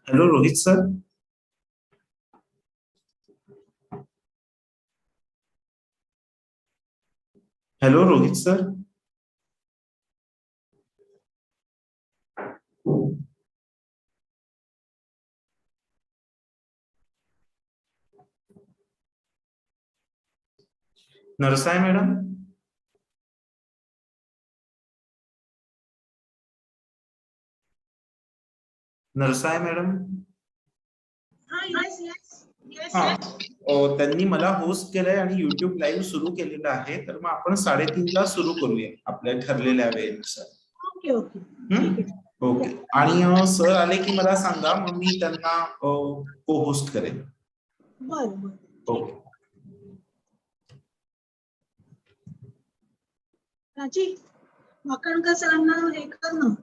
Hello Rohit sir. Hello Rohit sir. Narsay madam. Narsay madam. हा. त्यांनी मला होस्ट केलंय आणि युट्यूब लाईव्ह सुरू केलेलं आहे, तर मग आपण 3:30ला सुरू करूया आपल्या ठरलेल्या वेळेनुसार. Okay okay. ओके. आणि सर आले की मला सांगा, मग मी त्यांना को होस्ट करेन. बरं. ओके. राजी वाकणकर सरांना हे कर ना.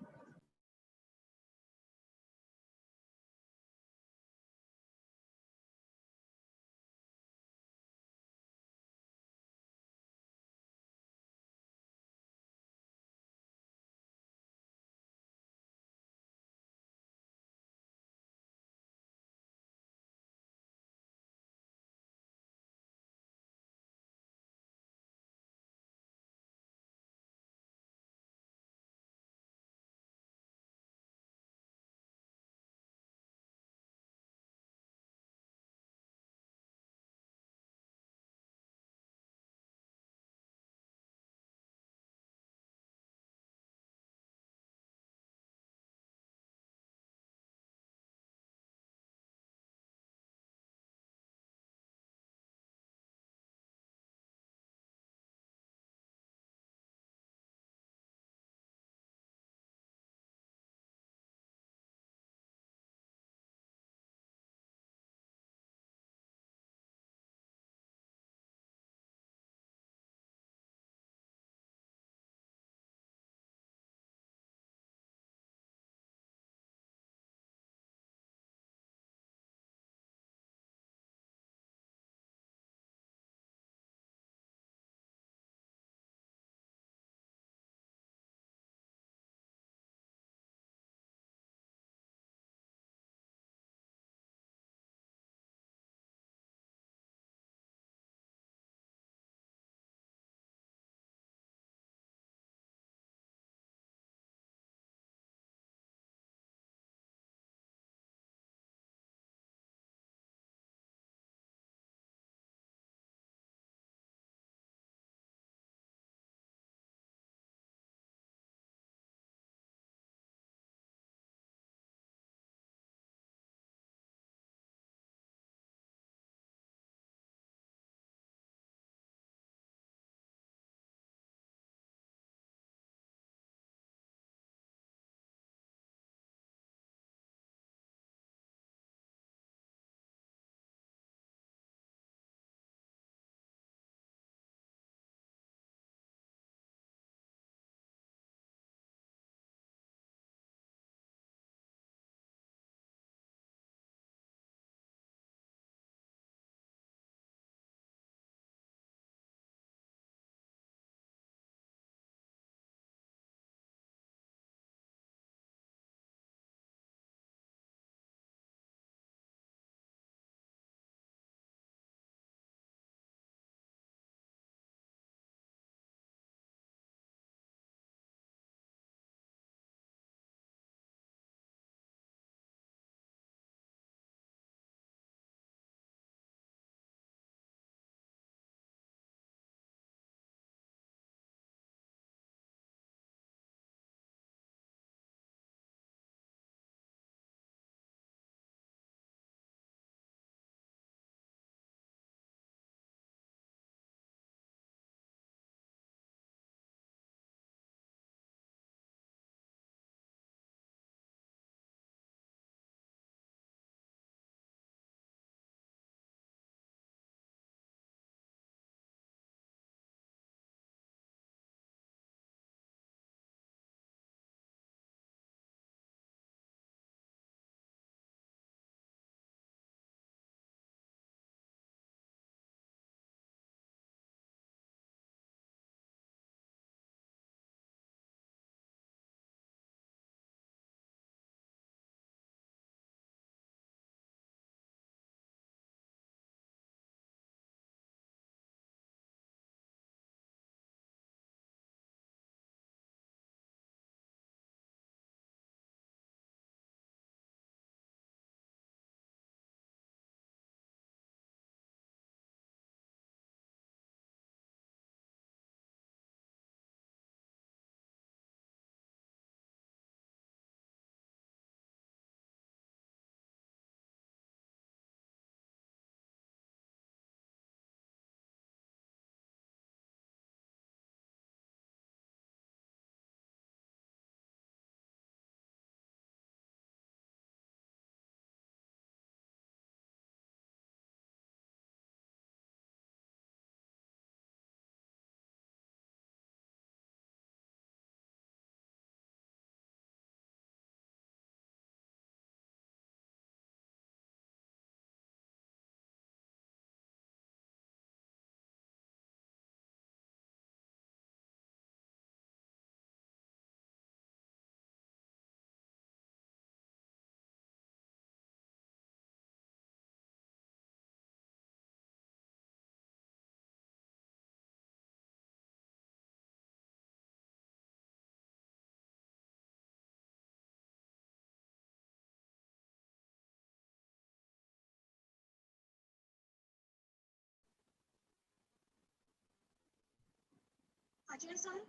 Ajay sir,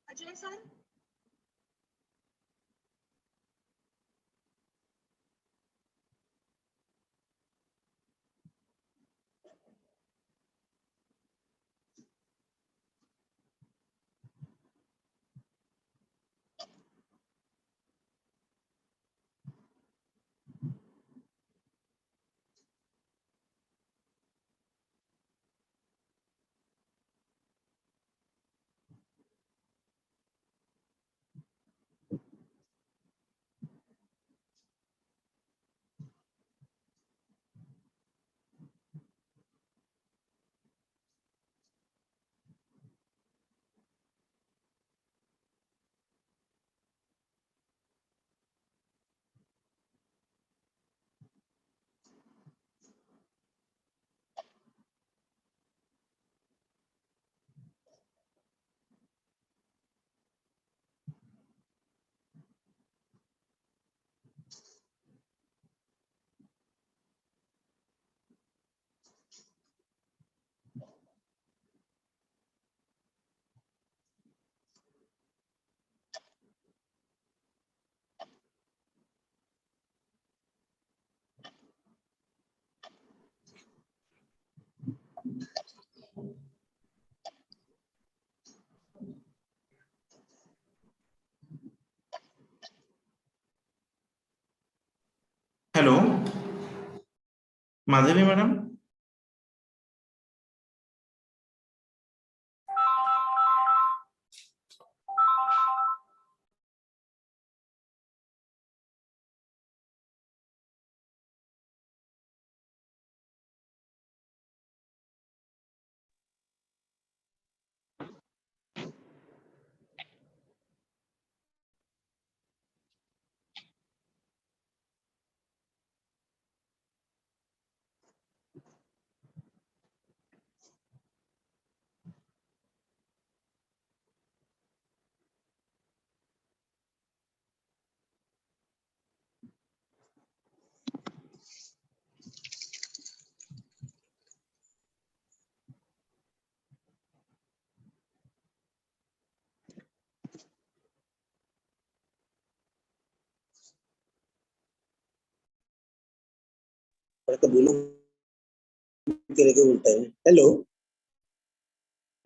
Ajay sir, hello Madhavi madam. Hello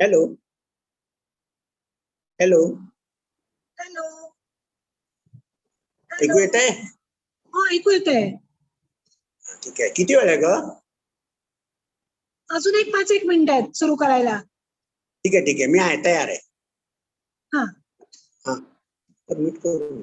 hello hello, hello, ऐकू येत आहे? हो ऐकू येत आहे. ठीक आहे. किती वेळ आहे ग? अजून एक 5-1 मिनिट आहेत सुरू करायला. ठीक आहे ठीक आहे, मी आहे, तयार आहे. हा हा सबमिट करू.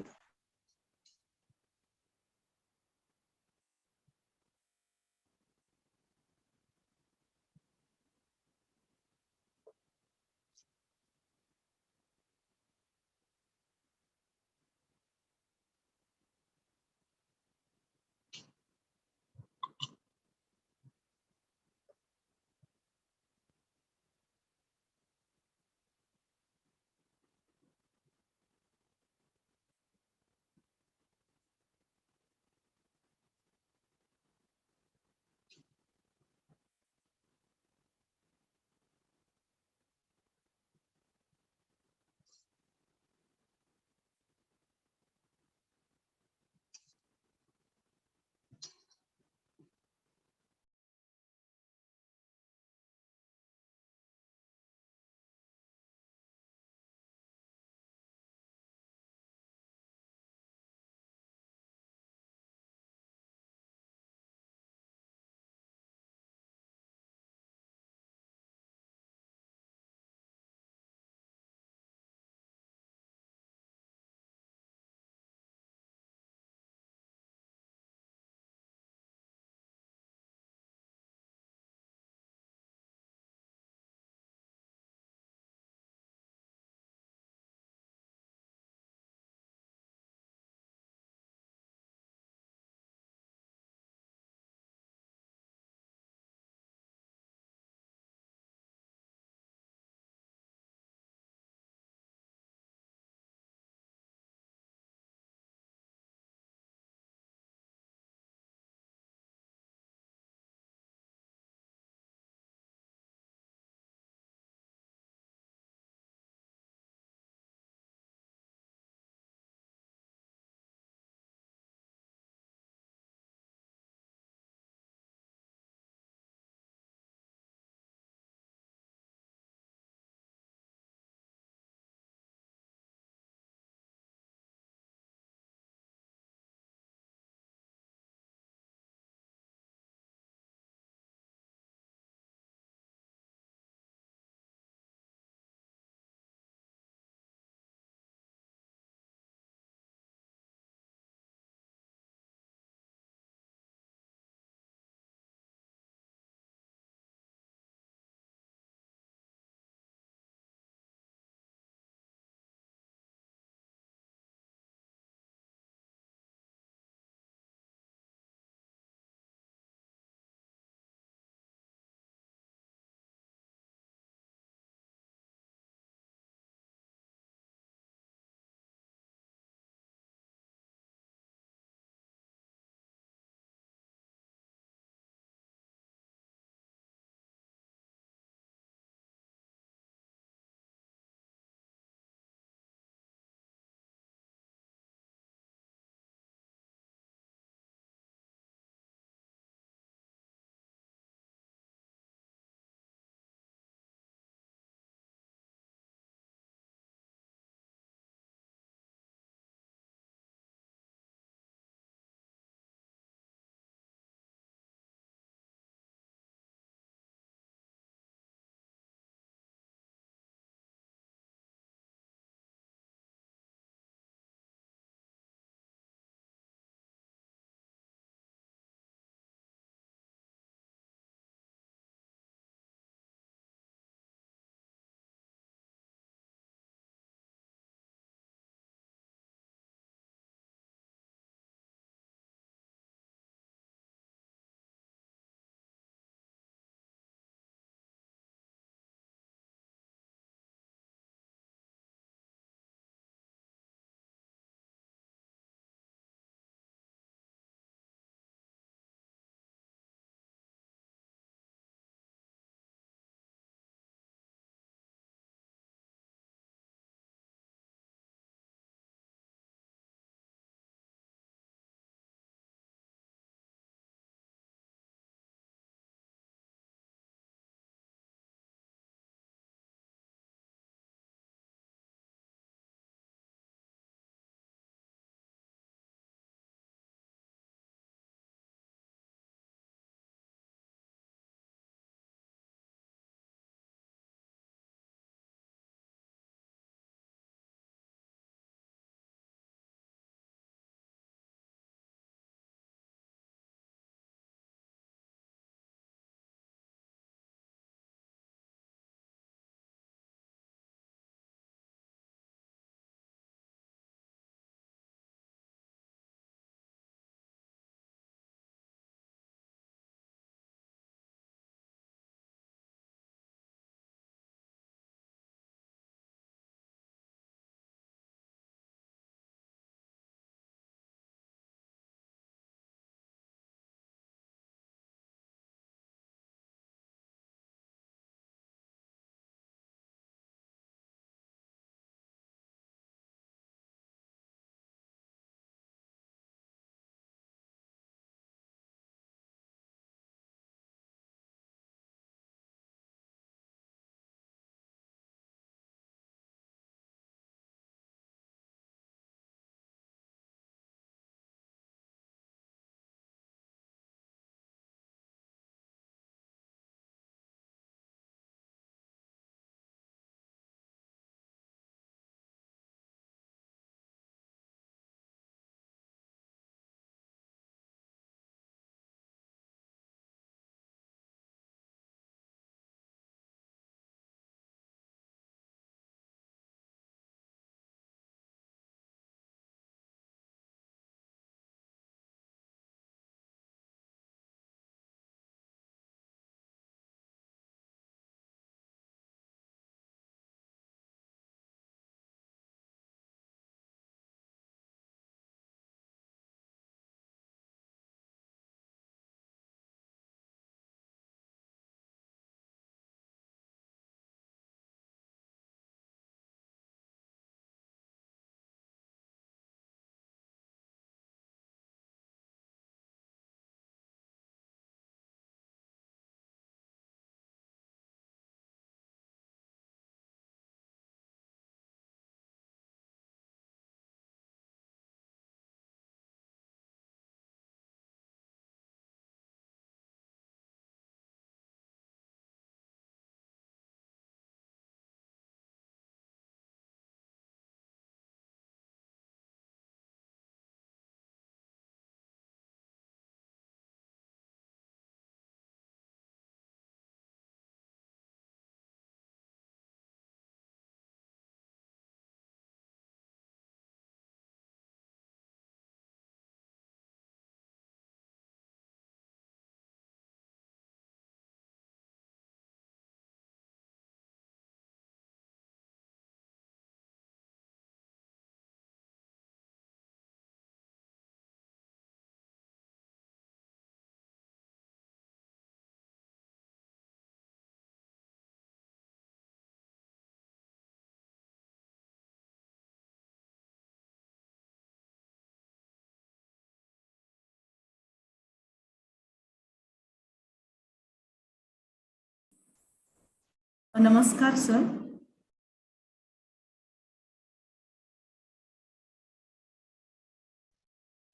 नमस्कार सर.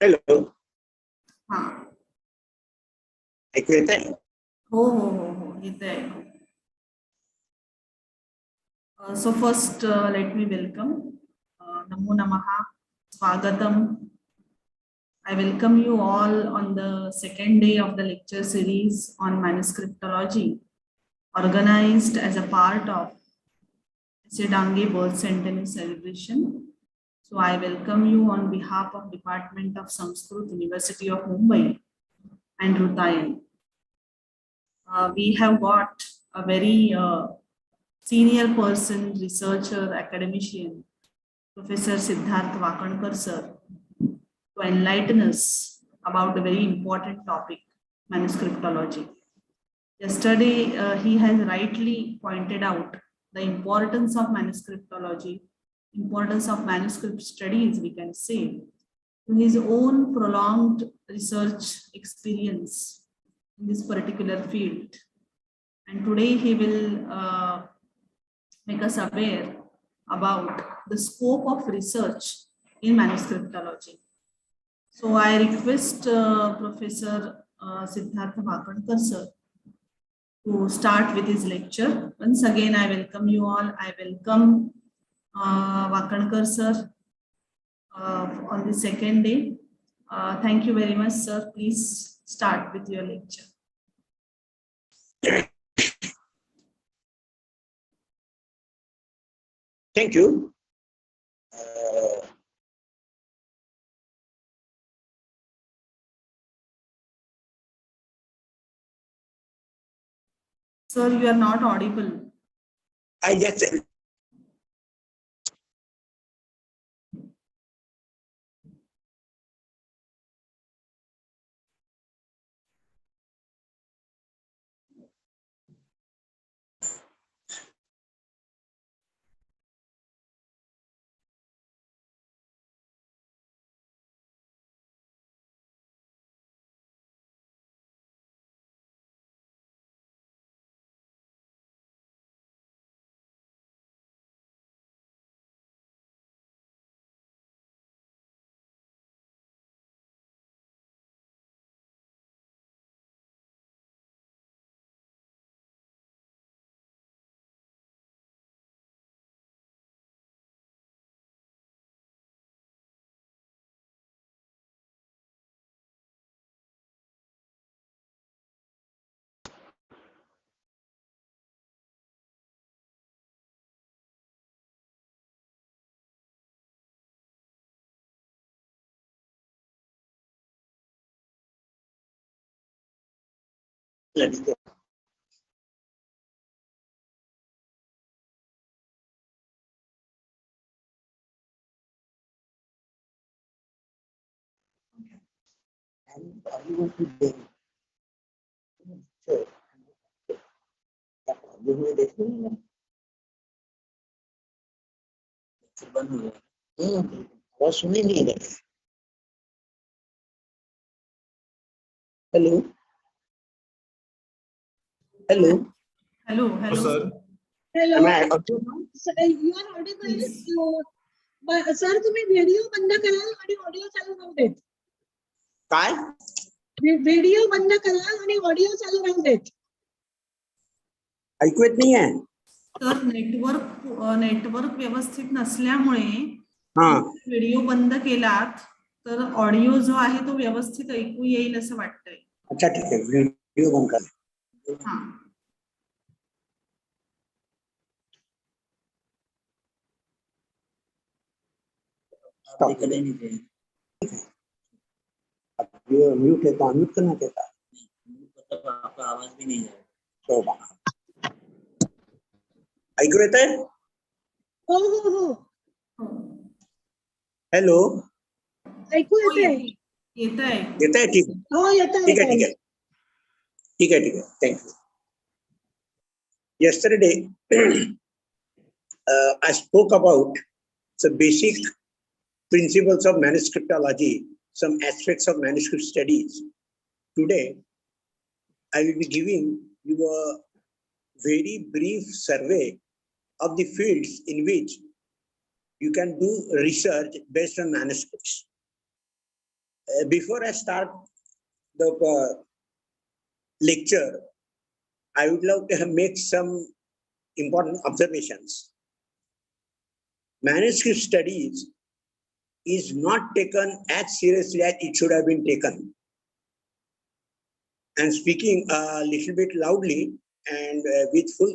हॅलो, हां. ऐकू येत आहे? हो हो हो हो येते ऐकू. So first let me welcome. Namo Namaha. Swagatam. I welcome you all on the second day of the lecture series on manuscriptology, organized as a part of Sidange birth centenary celebration. So I welcome you on behalf of Department of Sanskrit, University of Mumbai and Rutayan. We have got a very senior person, researcher, academician, Professor Siddharth Wakankar sir, to enlighten us about a very important topic, manuscriptology. Yesterday, he has rightly pointed out the importance of manuscriptology, importance of manuscript studies, we can say, to his own prolonged research experience in this particular field. And today he will make us aware about the scope of research in manuscriptology. So I request Professor Siddharth Wakankar sir to start with his lecture. Once again, I welcome you all. I welcome Wakankar sir on the second day. Thank you very much, sir. Please start with your lecture. Thank you. Sir, you are not audible. I just let it go. And you want to do sure. You will definitely was सुनी नहीं रहे. Hello. Hello. Hello, hello. sir. Hello. Am I audible? Sir, you are audible. Sir, तुम्ही video बंद करा आणि audio चालू राहू देत. काय? व्हिडिओ बंद करा आणि ऑडिओ चालू राहू देत. ऐकू येत नाहीये? तर नेटवर्क व्यवस्थित नसल्यामुळे हा. व्हिडिओ बंद केलात तर ऑडिओ जो आहे तो व्यवस्थित ऐकू येईल असं वाटतंय. अच्छा ठीक आहे, व्हिडिओ बंद कर. हा. म्यूट है तो अनम्यूट करना देता. आपका आवाज भी नहीं है. शोभा, ऐकू येत आहे? हो हो हो. हॅलो, ऐकू हो, येते. येत आहे. येत आहे? ठीक हो येत ठीक आहे, ठीक आहे, ठीक आहे, ठीक आहे. Thank you. Yesterday, I spoke about the basic principles of manuscriptology, some aspects of manuscript studies. Today, I will be giving you a very brief survey of the fields in which you can do research based on manuscripts. Before I start the lecture, I would love to make some important observations. Manuscript studies is not taken as seriously as it should have been taken. And speaking a little bit loudly and with full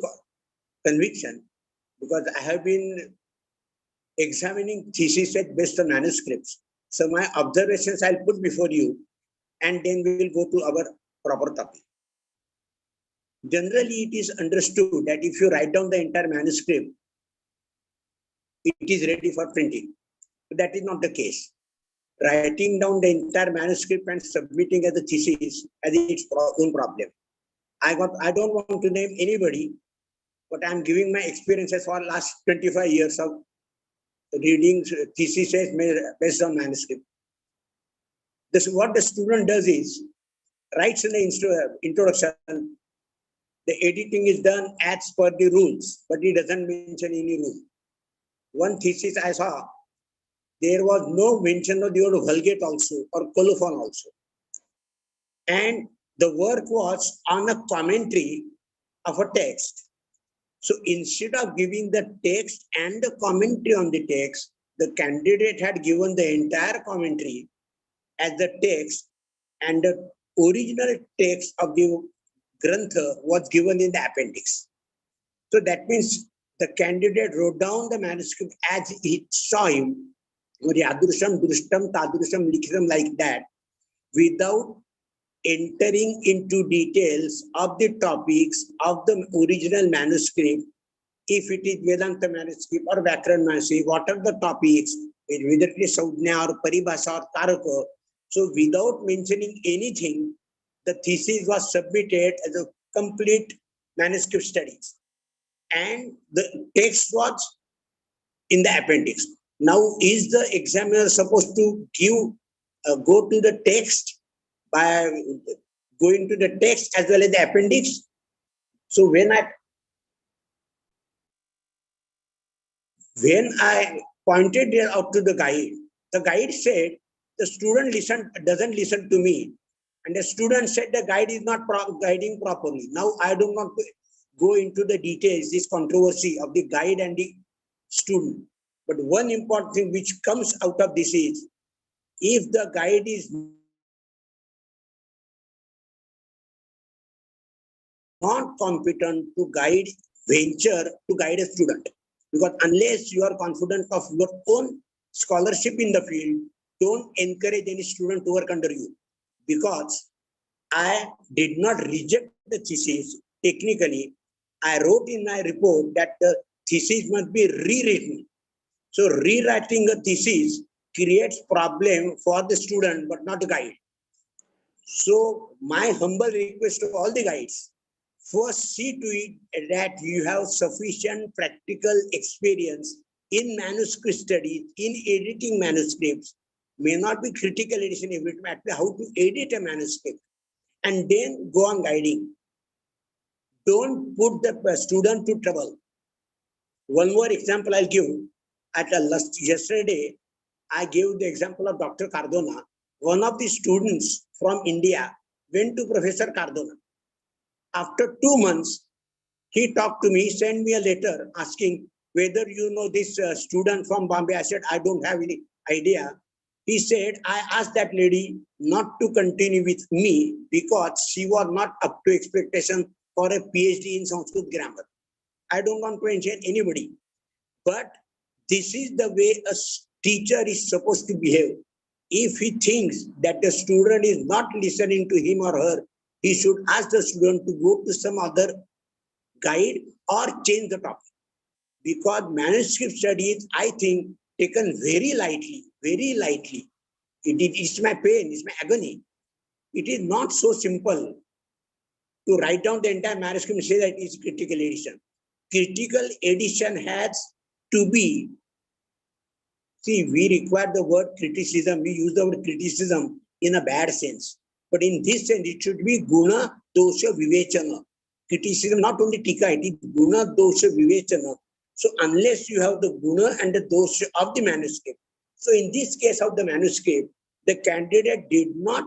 conviction, because I have been examining thesis based on manuscripts. So my observations I'll put before you, and then we will go to our proper topic. Generally, it is understood that if you write down the entire manuscript, it is ready for printing. But that is not the case. Writing down the entire manuscript and submitting as a thesis has its own problem. I don't want to name anybody, but I'm giving my experiences for last 25 years of reading theses based on manuscript. What the student does is, writes in the introduction, the editing is done as per the rules, but he doesn't mention any rule. One thesis I saw, there was no mention of the word vulgate also or colophon also. And the work was on a commentary of a text. So instead of giving the text and the commentary on the text, the candidate had given the entire commentary as the text, and the original text of the grantha was given in the appendix. So that means the candidate wrote down the manuscript as he saw him, yadrusham, drushtam, tadrusham, likhtam, like that, without entering into details of the topics of the original manuscript. If it is Vedanta manuscript or Vyakaran manuscript, what are the topics, whether it is Saudhnya or Paribhasa or Taraka. So without mentioning anything, the thesis was submitted as a complete manuscript studies. And the text was in the appendix. Now, is the examiner supposed to go to the text by going to the text as well as the appendix? So when I pointed out to the guide said, the student doesn't listen to me. And the student said the guide is not guiding properly. Now I don't want to go into the details, this controversy of the guide and the student. But one important thing which comes out of this is, if the guide is not competent to venture to guide a student, because unless you are confident of your own scholarship in the field, don't encourage any student to work under you. Because I did not reject the thesis technically. I wrote in my report that the thesis must be rewritten. So rewriting a thesis creates problem for the student, but not the guide. So my humble request to all the guides, first see to it that you have sufficient practical experience in manuscript studies, in editing manuscripts. May not be critical edition, how to edit a manuscript, and then go on guiding. Don't put the student to trouble. One more example I'll give. Yesterday, I gave the example of Dr. Cardona. One of the students from India went to Professor Cardona. After 2 months, he talked to me, sent me a letter asking whether you know this student from Bombay. I said, I don't have any idea. He said, I asked that lady not to continue with me because she was not up to expectation for a PhD in Sanskrit grammar. I don't want to mention anybody, but this is the way a teacher is supposed to behave. If he thinks that the student is not listening to him or her, he should ask the student to go to some other guide or change the topic. Because manuscript studies, I think, taken very lightly, very lightly. It's my pain, it's my agony. It is not so simple to write down the entire manuscript and say that it's critical edition. Critical edition has to be, see, we require the word criticism, we use the word criticism in a bad sense. But in this sense, it should be guna, dosha, vivechana. criticism, not only tika, it is guna dosha vivechana. So unless you have the guna and the dosha of the manuscript. So in this case of the manuscript, the candidate did not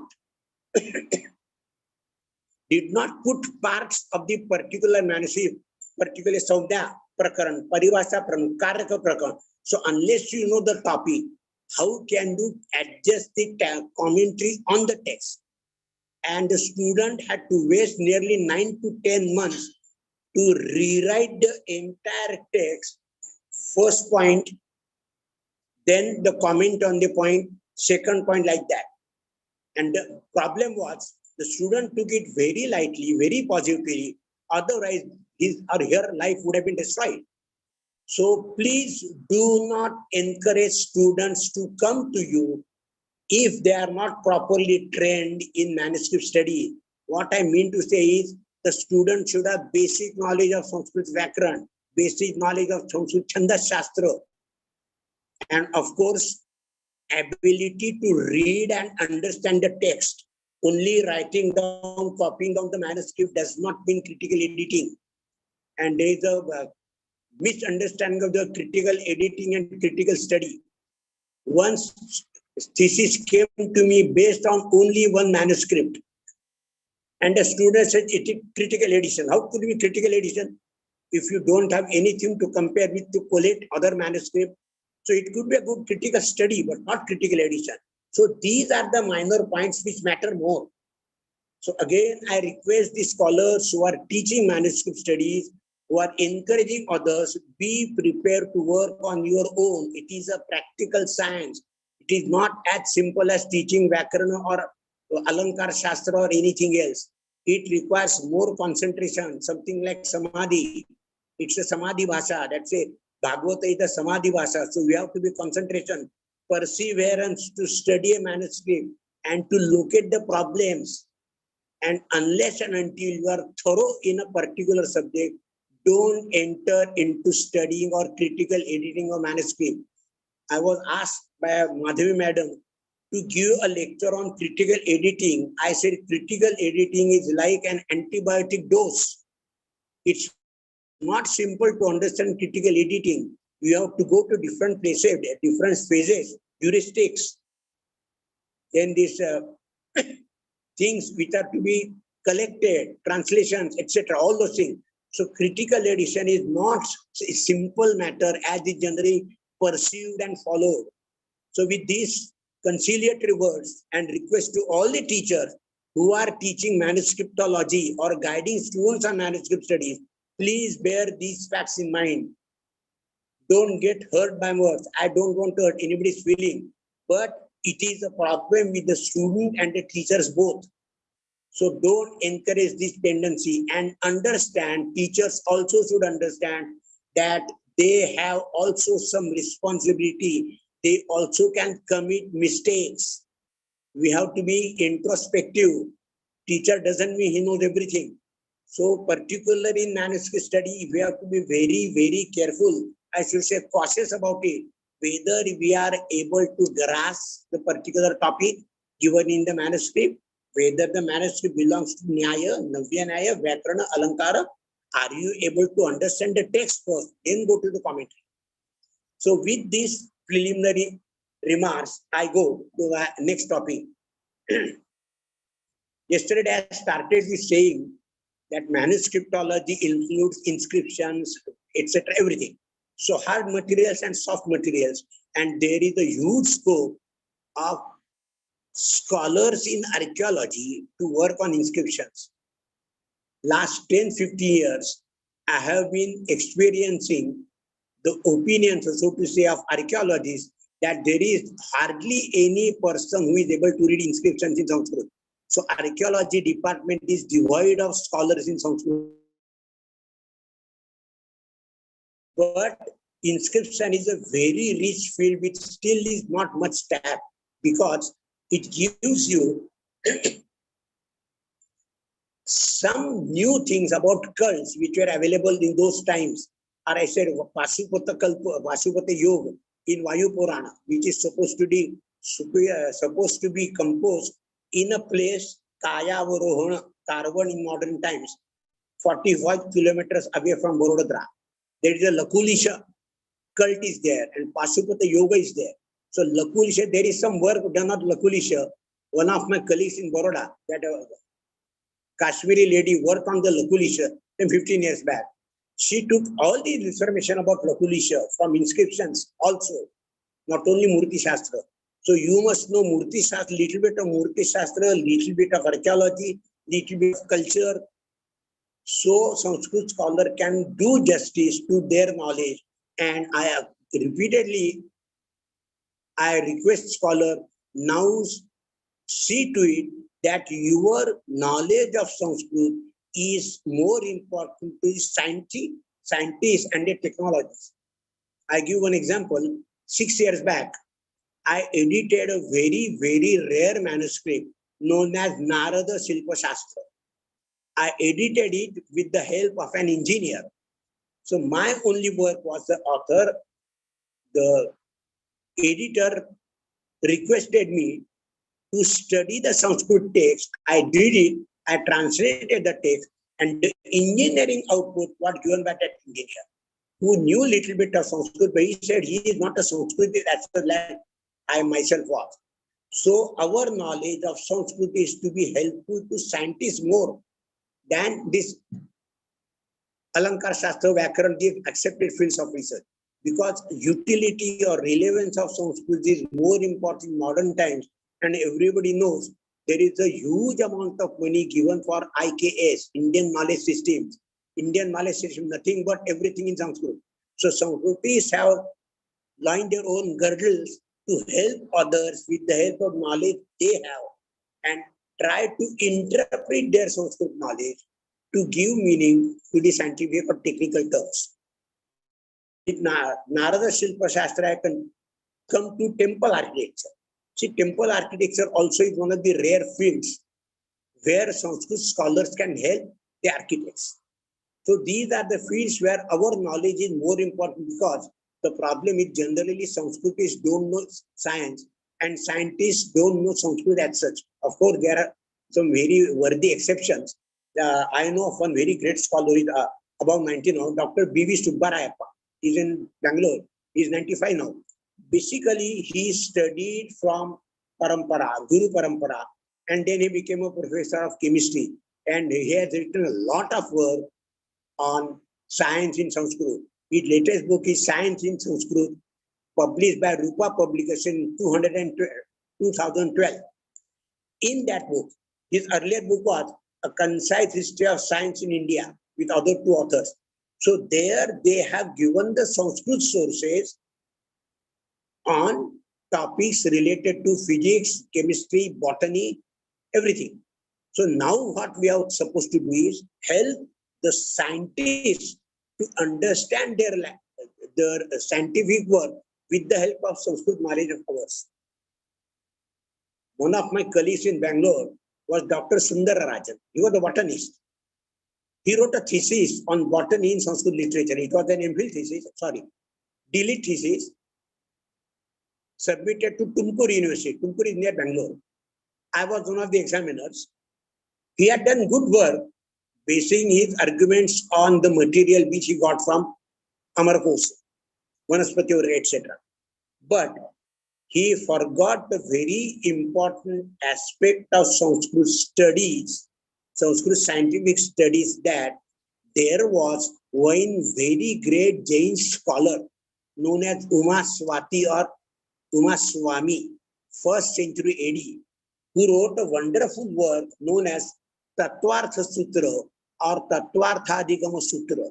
put parts of the particular manuscript, particularly Saudya Prakaran, Paribhasha Prakaran, Karaka Prakaran. So unless you know the topic, how can you adjust the commentary on the text? And the student had to waste nearly 9 to 10 months to rewrite the entire text, first point, then the comment on the point, second point, like that. And the problem was the student took it very lightly, very positively. Otherwise, his or her life would have been destroyed. So please do not encourage students to come to you if they are not properly trained in manuscript study. What I mean to say is the student should have basic knowledge of Sanskrit Vyakaran, basic knowledge of Sanskrit Chandas Shastra, and of course, ability to read and understand the text. Only writing down, copying down the manuscript does not mean critical editing. And there is a misunderstanding of the critical editing and critical study. Once thesis came to me based on only one manuscript, and the student said it is critical edition. How could it be critical edition if you don't have anything to compare with to collate other manuscript? So it could be a good critical study, but not critical edition. So these are the minor points which matter more. So again, I request the scholars who are teaching manuscript studies, who are encouraging others, be prepared to work on your own. It is a practical science. It is not as simple as teaching Vyakarana or Alankar Shastra or anything else. It requires more concentration, something like Samadhi. It's a Samadhi Bhasha. That's a Bhagavata is a Samadhi Bhasha. So we have to be concentration, perseverance to study a manuscript and to locate the problems. And unless and until you are thorough in a particular subject, don't enter into studying or critical editing of manuscript. I was asked by Madhavi Madam to give a lecture on critical editing. I said critical editing is like an antibiotic dose. It's not simple to understand critical editing. You have to go to different places, different phases, heuristics. Then these things which are to be collected, translations, etc., all those things. So critical edition is not a simple matter as is generally perceived and followed. So with these conciliatory words and request to all the teachers who are teaching manuscriptology or guiding students on manuscript studies, please bear these facts in mind. Don't get hurt by words. I don't want to hurt anybody's feeling, but it is a problem with the student and the teachers both. So don't encourage this tendency and understand, teachers also should understand that they have also some responsibility. They also can commit mistakes. We have to be introspective. Teacher doesn't mean he knows everything. So particularly in manuscript study, we have to be very, very careful. I should say cautious about it. Whether we are able to grasp the particular topic given in the manuscript, whether the manuscript belongs to Nyaya, Navya Nyaya, Vyakarana, Alankara, are you able to understand the text first, then go to the commentary. So with these preliminary remarks, I go to the next topic. Yesterday I started with saying that manuscriptology includes inscriptions, etc., everything. So hard materials and soft materials. And there is a huge scope of scholars in archaeology to work on inscriptions. Last 10-15 years, I have been experiencing the opinions, so to say, of archaeologists that there is hardly any person who is able to read inscriptions in Sanskrit. So archaeology department is devoid of scholars in Sanskrit. But inscription is a very rich field which still is not much tapped because it gives you some new things about cults which were available in those times. Or I said Pasupata Yoga in Vayu Purana, which is supposed to be composed in a place Kaya Varohana, Karvan in modern times. 45 kilometers away from Barodara. There is a Lakulisha cult is there and Pashupata Yoga is there. So Lakulisha, there is some work done at Lakulisha. One of my colleagues in Baroda, that Kashmiri lady worked on the Lakulisha 15 years back. She took all the information about Lakulisha from inscriptions also, not only Murti Shastra. So you must know Murti Shastra, little bit of Murti Shastra, little bit of archaeology, little bit of culture. So Sanskrit scholar can do justice to their knowledge. And I have repeatedly, I request scholar now see to it that your knowledge of Sanskrit is more important to scientists and the technologists. I give one example. 6 years back, I edited a very, very rare manuscript known as Narada Shilpa Shastra. I edited it with the help of an engineer. So my only work was the author. The editor requested me to study the Sanskrit text. I did it. I translated the text, and the engineering output was given by that engineer who knew little bit of Sanskrit, but he said he is not a Sanskrit, that's the land I myself was. So our knowledge of Sanskrit is to be helpful to scientists more than this Alankar Shastra, Vyakaran, these accepted fields of research. Because utility or relevance of Sanskrit is more important in modern times, and everybody knows there is a huge amount of money given for IKS, Indian Knowledge Systems. Indian Knowledge System, nothing but everything in Sanskrit. So Sanskritists have lined their own girdles to help others with the help of knowledge they have and try to interpret their Sanskrit knowledge to give meaning to the scientific or technical terms. In Narada Shilpa Shastra, I can come to temple architecture. See, temple architecture also is one of the rare fields where Sanskrit scholars can help the architects. So these are the fields where our knowledge is more important, because the problem is generally Sanskritists don't know science and scientists don't know Sanskrit as such. Of course, there are some very worthy exceptions. I know of one very great scholar, about 90 now, Dr. B.V. Subbarayappa. He's in Bangalore. He's 95 now. Basically, he studied from Parampara, Guru Parampara, and then he became a professor of chemistry. And he has written a lot of work on science in Sanskrit. His latest book is Science in Sanskrit, published by Rupa Publication in 2012. In that book, his earlier book was A Concise History of Science in India with other two authors. So there they have given the Sanskrit sources on topics related to physics, chemistry, botany, everything. So now what we are supposed to do is help the scientists to understand their scientific work with the help of Sanskrit knowledge of ours. One of my colleagues in Bangalore was Dr. Sundararajan. He was a botanist. He wrote a thesis on botany in Sanskrit literature. It was an MPhil thesis, DLit thesis, submitted to Tumkur University. Tumkur is near Bangalore. I was one of the examiners. He had done good work, basing his arguments on the material which he got from Amarkos, Vanaspati, etc. But he forgot the very important aspect of Sanskrit studies, Sanskrit scientific studies, that there was one very great Jain scholar known as Uma Swati or Uma Swami, 1st century AD, who wrote a wonderful work known as Tattvartha Sutra or Tattvarthadhigama Sutra,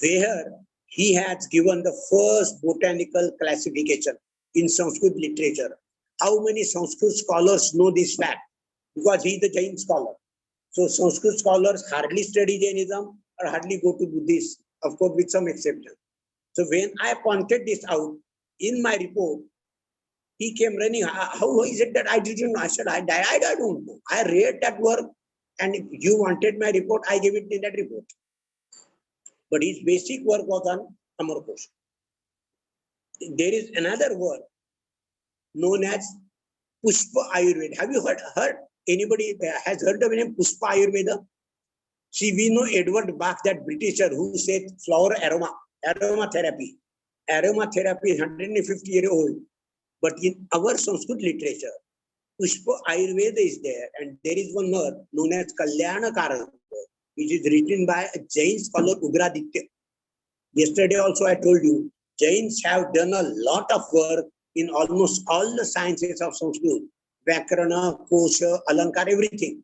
where he has given the first botanical classification in Sanskrit literature. How many Sanskrit scholars know this fact? Because he is the Jain scholar. So Sanskrit scholars hardly study Jainism or hardly go to Buddhist, of course, with some exception. So when I pointed this out in my report, he came running. How is it that I didn't know? I said, I don't know. I read that work, and if you wanted my report, I gave it in that report. But his basic work was on Amarkos. There is another work known as Pushpa Ayurveda. Have you heard? Anybody has heard of the name Pushpa Ayurveda? See, we know Edward Bach, that Britisher who said flower aromatherapy. Aromatherapy is 150 years old. But in our Sanskrit literature, Pushpa Ayurveda is there, and there is one more known as Kalyana Karaka, which is written by a Jain scholar Ugraditya. Yesterday also I told you, Jains have done a lot of work in almost all the sciences of Sanskrit, Vakrana, Kosha, Alankar, everything.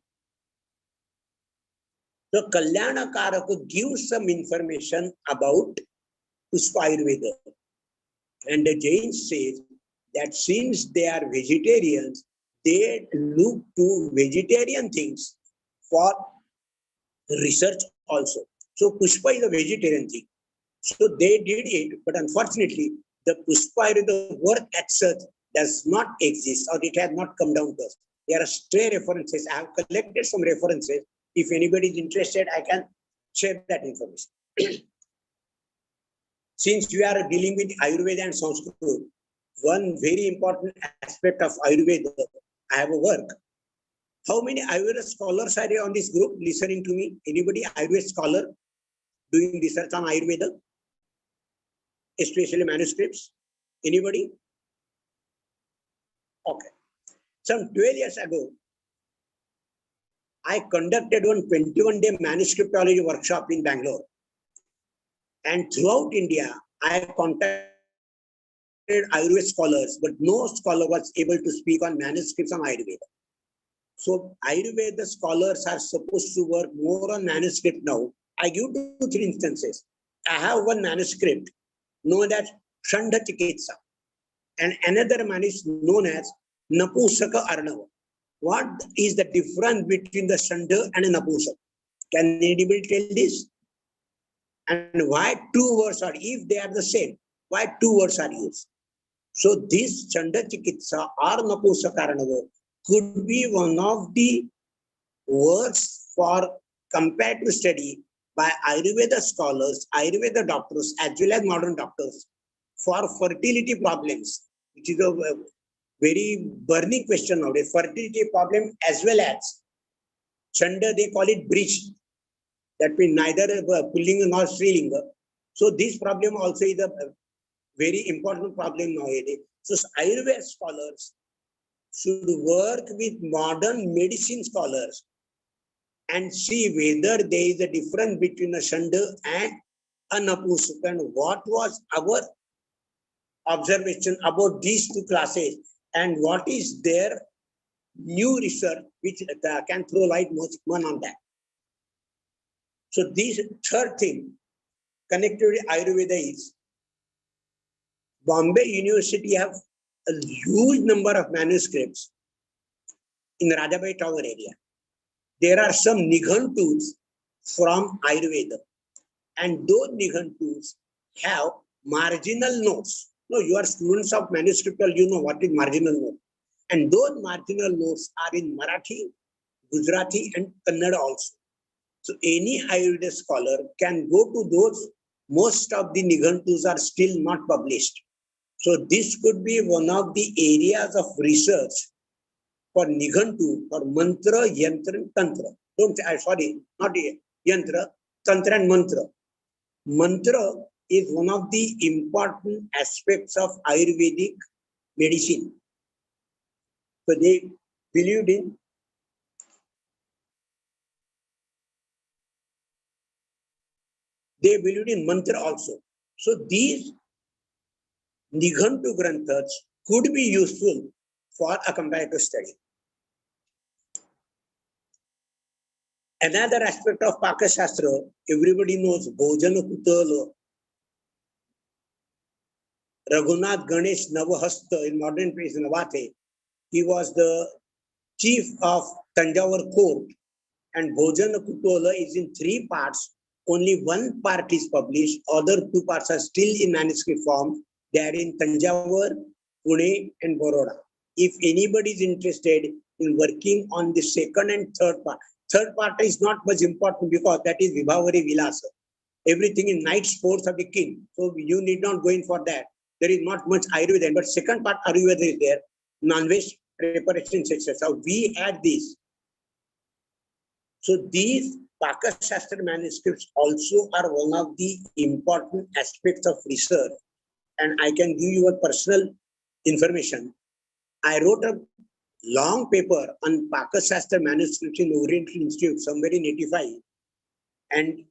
So Kalyana Karaka gives some information about Pushpa Ayurveda. And the Jains say that since they are vegetarians, they look to vegetarian things for research also. So Pushpa is a vegetarian thing. So they did it, but unfortunately, the Pushpa Ayurveda work as such does not exist, or it has not come down to us. There are stray references. I have collected some references. If anybody is interested, I can share that information. Since we are dealing with Ayurveda and Sanskrit, one very important aspect of Ayurveda, I have a work. How many Ayurveda scholars are on this group listening to me? Anybody Ayurveda scholar doing research on Ayurveda? Especially manuscripts? Anybody? Okay. Some 12 years ago, I conducted one 21-day manuscriptology workshop in Bangalore. And throughout India, I contacted Ayurveda scholars, but no scholar was able to speak on manuscripts on Ayurveda. So Ayurveda scholars are supposed to work more on manuscript now. I give 2-3 instances. I have one manuscript known as Shandha Chikitsa, and another manuscript known as Napusaka Arnava. What is the difference between the Shandha and a Napusaka? Can anybody tell this? And why 2 words are, if they are the same, why 2 words are used? So this Chanda Chikitsa or Napusakaranava could be one of the words for comparative study by Ayurveda scholars, Ayurveda doctors, as well as modern doctors for fertility problems, which is a very burning question nowadays. Fertility problem as well as Chanda, they call it breach. That means neither Pullinga nor Strilinga. So this problem also is a very important problem nowadays. So Ayurveda scholars should work with modern medicine scholars and see whether there is a difference between a Shanda and a Napusaka, and what was our observation about these 2 classes, and what is their new research which can throw light more on that. So this third thing connected with Ayurveda is Bombay University have a huge number of manuscripts in Rajabai Tower area. There are some Nighantus from Ayurveda, and those Nighantus have marginal notes. No, you are students of manuscriptal, you know what is marginal note. And those marginal notes are in Marathi, Gujarati, and Kannada also. So any Ayurveda scholar can go to those. Most of the Nighantus are still not published. So this could be one of the areas of research for Nighantu, for Mantra, Yantra, and Tantra. Sorry, not Yantra, Tantra and Mantra. Mantra is one of the important aspects of Ayurvedic medicine. So they believed in mantra also. So these Nighantu Granthas could be useful for a comparative study. Another aspect of Paka Shastra, everybody knows Bhojana Kutala. Raghunath Ganesh Navahasta in modern place Navate. He was the chief of Tanjavur court, and Bhojana Kutala is in 3 parts. Only 1 part is published, other 2 parts are still in manuscript form. They are in Tanjavur, Pune, and Baroda. If anybody is interested in working on the 2nd and 3rd part is not much important because that is Vibhavari Vilasa. Everything in night sports of the king. So you need not go in for that. There is not much Ayurveda, but 2nd part Ayurveda is there. Non-veg preparation, etc. So we add this. So these Pakashastra manuscripts also are one of the important aspects of research. And I can give you a personal information. I wrote a long paper on Pakashastra manuscripts in Oriental Institute somewhere in 85. And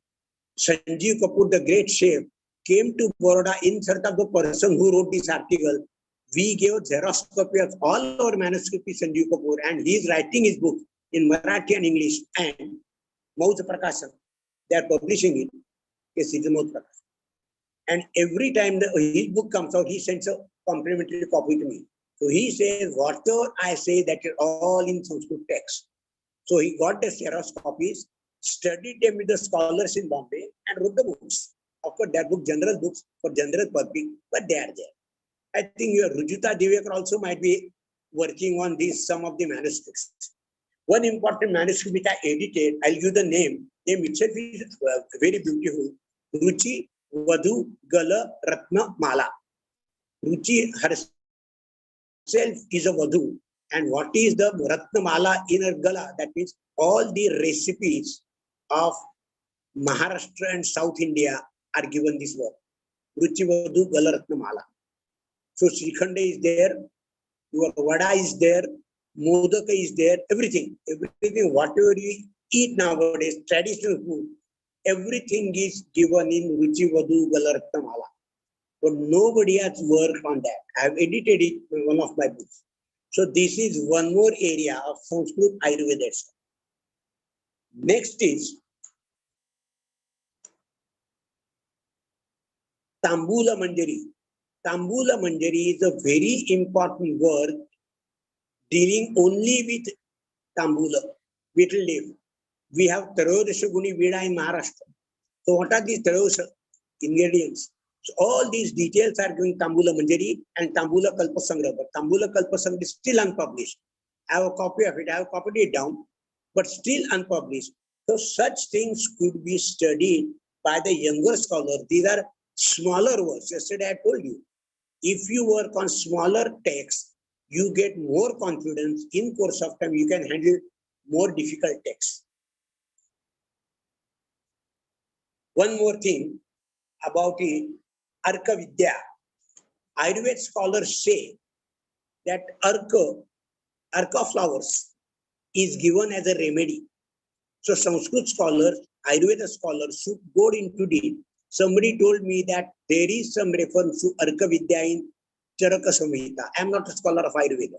Sanjeev Kapoor, the great chef, came to Baroda in search of the person who wrote this article. We gave a Xerox copy of all our manuscripts to Sanjeev Kapoor, and he is writing his book in Marathi and English and Mauj Prakasham. They are publishing it. Yes, it is Mauj Prakasham. And every time his book comes out, he sends a complimentary copy to me. So he says, whatever I say, that is all in Sanskrit text. So he got the Xerox copies, studied them with the scholars in Bombay, and wrote the books. Of course, their book, general books for general public, but they are there. I think your Rujuta Divekar also might be working on these, some of the manuscripts. One important manuscript which I edited, I'll give the name. Name itself is very beautiful. Ruchi Vadhu Gala Ratna Mala. Ruchi herself is a Vadhu. And what is the Ratna Mala in her Gala? That means all the recipes of Maharashtra and South India are given this word. Ruchi Vadhu Gala Ratna Mala. So Srikhanda is there, your Vada is there, Modaka is there, everything, whatever you eat nowadays, traditional food, everything is given in Ruchi Vadhu Gala Ratna Mala. But nobody has worked on that. I have edited it in one of my books. So this is one more area of Sanskrit Ayurveda. Next is Tambula Manjari. Tambula Manjari is a very important work dealing only with Tambula, betel leaf. We have Tarayodasha Guni Veda in Maharashtra. So what are these Tarayodasha ingredients? So all these details are given Tambula Manjari and Tambula Kalpasangra. But Tambula Kalpasangra is still unpublished. I have a copy of it. I have copied it down, but still unpublished. So such things could be studied by the younger scholars. These are smaller works. Yesterday I told you, if you work on smaller texts, you get more confidence. In course of time, you can handle more difficult texts. One more thing about it, Arka Vidya. Ayurveda scholars say that Arka flowers is given as a remedy. So Sanskrit scholars, Ayurveda scholars should go into it. Somebody told me that there is some reference to Arka Vidya in Charaka Samhita. I am not a scholar of Ayurveda.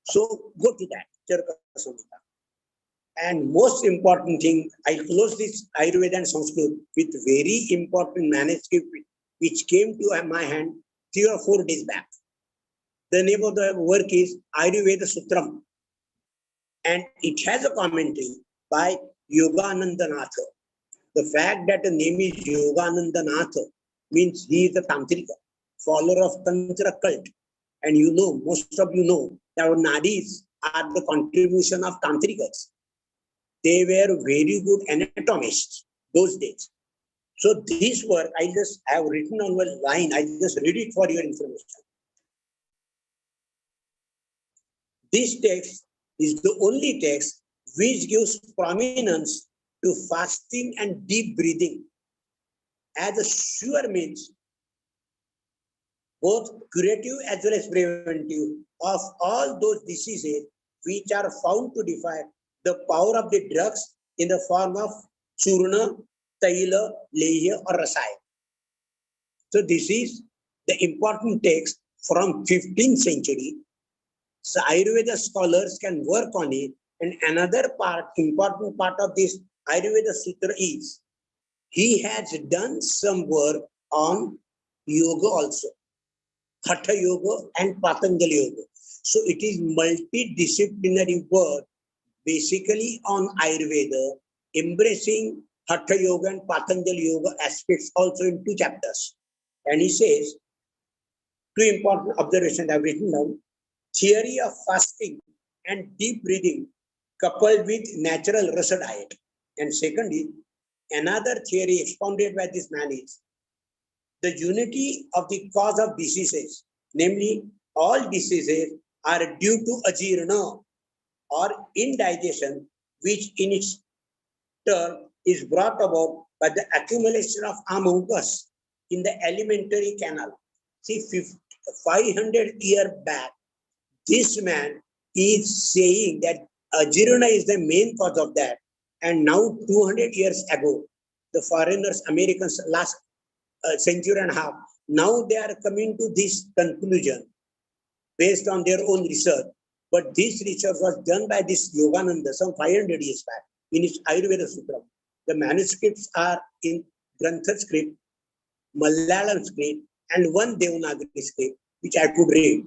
So go to that, Charaka Samhita. And most important thing, I close this Ayurveda and Sanskrit with very important manuscript which came to my hand 3 or 4 days back. The name of the work is Ayurveda Sutram. And it has a commentary by Yoganandanatha. The fact that the name is Yoganandanatha means he is a Tantrika, follower of Tantra cult. And you know, most of you know, that our nadis are the contribution of Tantrikas. They were very good anatomists those days. So this work, I just have written on one line, I just read it for your information. This text is the only text which gives prominence to fasting and deep breathing as a sure means, both curative as well as preventive, of all those diseases which are found to defy the power of the drugs in the form of churna, taila, lehya or rasaya. So this is the important text from 15th century. So Ayurveda scholars can work on it. And another part, important part of this Ayurveda Sutra is, he has done some work on yoga also, Hatha Yoga and Patanjali Yoga. So it is multidisciplinary work basically on Ayurveda, embracing Hatha Yoga and Patanjali Yoga aspects also in 2 chapters. And he says, 2 important observations I have written down: theory of fasting and deep breathing coupled with natural rasa diet. And secondly, another theory expounded by this man is the unity of the cause of diseases, namely all diseases are due to ajirna or indigestion, which in its term is brought about by the accumulation of amogus in the alimentary canal. See, 500 years back, this man is saying that ajirna is the main cause of that. And now 200 years ago, the foreigners, Americans, last century and a half, now they are coming to this conclusion based on their own research. But this research was done by this Yogananda some 500 years back in his Ayurveda Sutra. The manuscripts are in Grantha script, Malayalam script, and one Devanagari script, which I could read.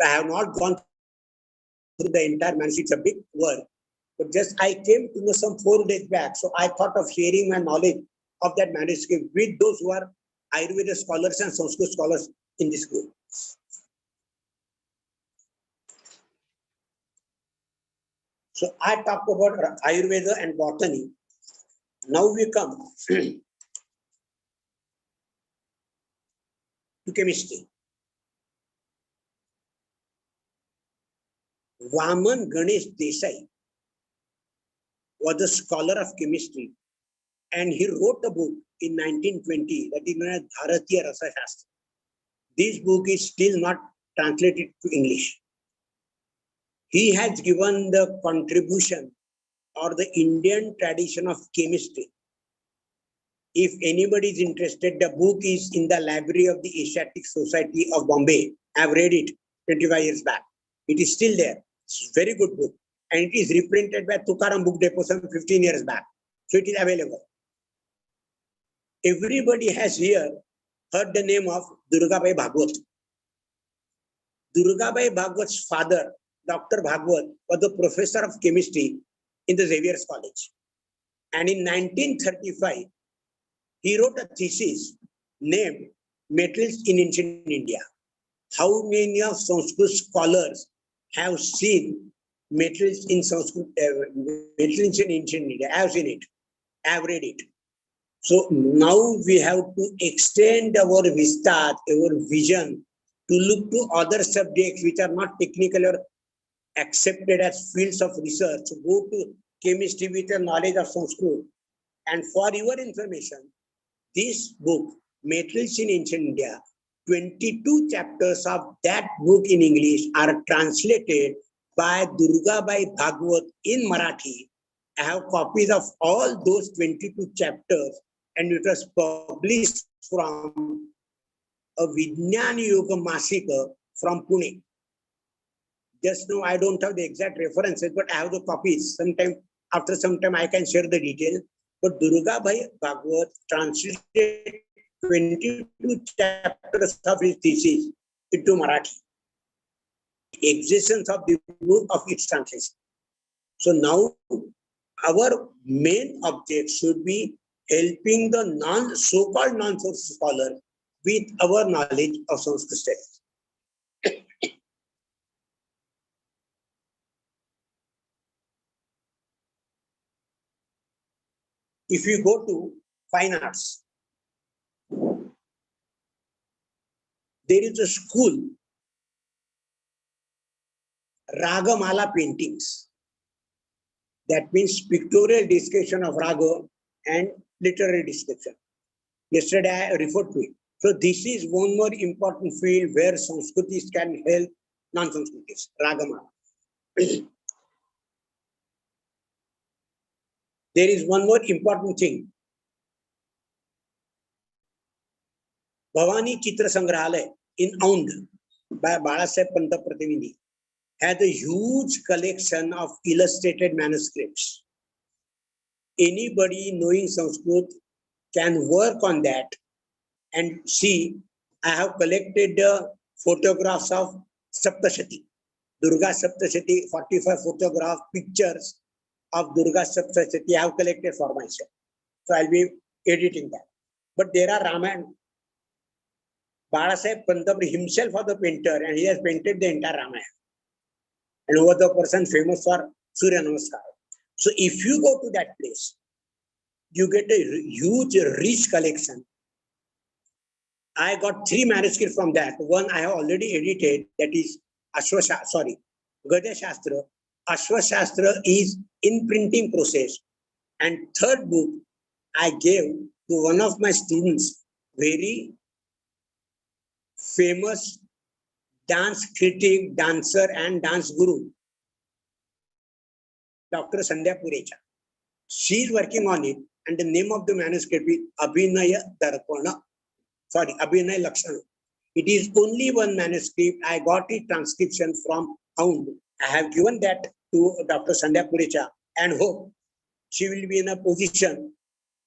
I have not gone through the entire manuscript. It's a big work. But just I came to know some 4 days back. So I thought of sharing my knowledge of that manuscript with those who are Ayurveda scholars and Sanskrit scholars in this group. So I talked about Ayurveda and Botany. Now we come to chemistry. Vaman Ganesh Desai was a scholar of chemistry, and he wrote a book in 1920 that is known as Bharatiya Rasa Shastra. This book is still not translated to English. He has given the contribution or the Indian tradition of chemistry. If anybody is interested, the book is in the library of the Asiatic Society of Bombay. I've read it 25 years back. It is still there. It's a very good book. And it is reprinted by Tukaram Book Depot some 15 years back. So it is available. Everybody has here heard the name of Durgabai Bhagwat. Durgabai Bhagwat's father, Dr. Bhagwat, was the professor of chemistry in the Xavier's College. And in 1935, he wrote a thesis named Metals in Ancient India. How many of Sanskrit scholars have seen metals in Sanskrit, metals in Ancient India? I have seen it. I have read it. So now we have to extend our vista, our vision, to look to other subjects which are not technical or accepted as fields of research. So go to chemistry with a knowledge of Sanskrit. And for your information, this book, Metals in Ancient India, 22 chapters of that book in English are translated by Durgabai Bhagwat in Marathi. I have copies of all those 22 chapters, and it was published from a Vijnana Yoga Masika from Pune. Just now, I don't have the exact references, but I have the copies. After some time, I can share the details. But Durgabai Bhagwat translated 22 chapters of his thesis into Marathi. Existence of the book of its translation. So now our main object should be helping the so-called non-Sanskrit scholar with our knowledge of Sanskrit studies. If you go to fine arts, there is a school, Ragamala paintings. That means pictorial description of raga and literary description. Yesterday I referred to it. So this is one more important field where Sanskritists can help non-Sanskritists, Ragamala. There is one more important thing. Bhavani Chitra Sangrahalaya in Aund by Balasaheb Panta Pratinidhi has a huge collection of illustrated manuscripts. Anybody knowing Sanskrit can work on that and see. I have collected photographs of Saptashati, Durga Saptashati, 45 photograph pictures of Durga Saptashati I have collected for myself. So I'll be editing that. But there are Ramayana. Balasaheb Pantapuri himself was the painter, and he has painted the entire Ramayana. And was the person famous for Surya Namaskar. So if you go to that place, you get a huge, rich collection. I got 3 manuscripts from that. One I have already edited, that is Gaja Shastra. Ashwa Shastra is in printing process. And third book I gave to one of my students, very famous dance critic, dancer, and dance guru, Dr. Sandhya Purecha. She is working on it, and the name of the manuscript is Abhinaya Darpana. Sorry, Abhinaya Lakshana. It is only one manuscript. I got a transcription from Hound. I have given that to Dr. Sandhya Purecha and hope she will be in a position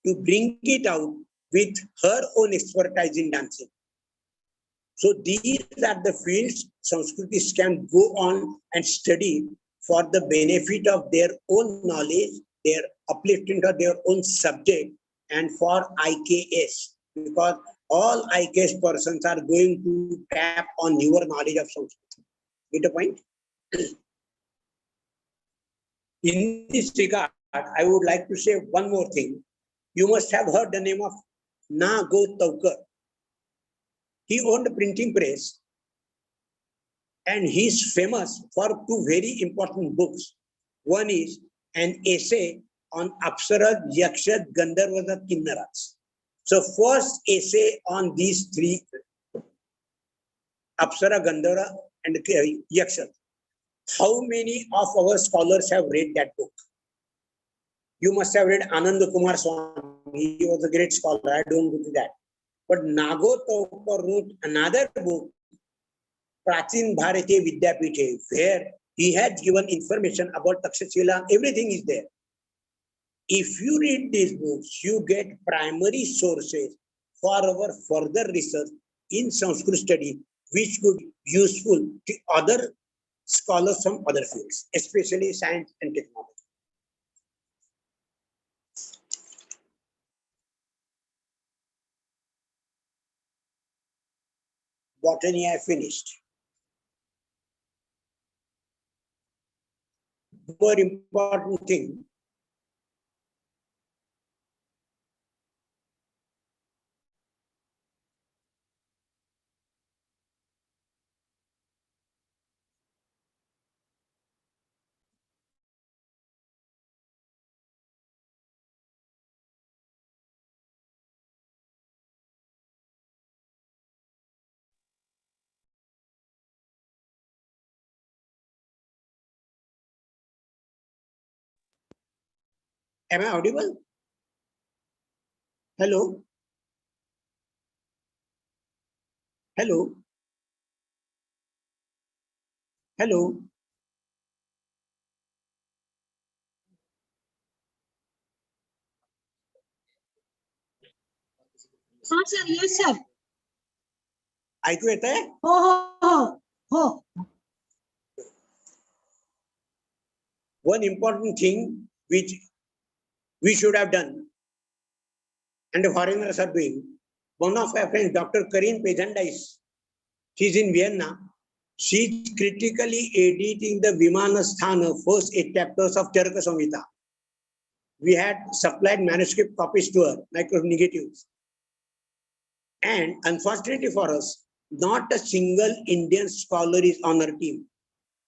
to bring it out with her own expertise in dancing. So these are the fields Sanskritists can go on and study for the benefit of their own knowledge, their uplifting of their own subject, and for IKS, because all IKS persons are going to tap on your knowledge of Sanskrit. Get a point? In this regard, I would like to say one more thing. You must have heard the name of Nagotaukar. He owned a printing press, and he is famous for two very important books. One is an essay on Apsara, Yakshad, Gandharvas, Kinnaras. So first essay on these three, Apsara, Gandharva, and Yakshad. How many of our scholars have read that book? You must have read Ananda Kumar Swami. He was a great scholar. I don't go to that. But Nagotaukar wrote another book, Prachin Bharatiya Vidyapithe, where he had given information about Takshashila. Everything is there. If you read these books, you get primary sources for our further research in Sanskrit study, which could be useful to other scholars from other fields, especially science and technology. Botany I finished. More important thing, am I audible? Hello? Hello? Hello? हाँ sir, yes sir. ऐकू येत आहे? हो हो हो हो. One important thing which we should have done, and the foreigners are doing. One of our friends, Dr. Karin Pejandais, she's in Vienna. She's critically editing the Vimanasthana first 8 chapters of Charaka Samhita. We had supplied manuscript copies to her, micro-negatives. And unfortunately for us, not a single Indian scholar is on her team.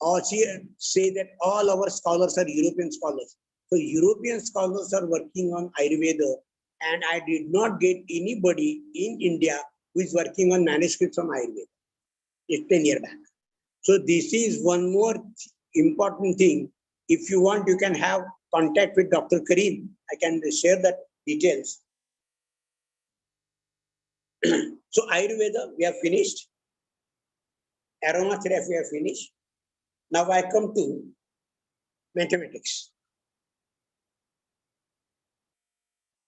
Or she say that all our scholars are European scholars. So European scholars are working on Ayurveda, and I did not get anybody in India who is working on manuscripts on Ayurveda. It's 10 years back. So this is one more important thing. If you want, you can have contact with Dr. Karim. I can share that details. So Ayurveda, we have finished. Aromatherapy, we have finished. Now I come to mathematics.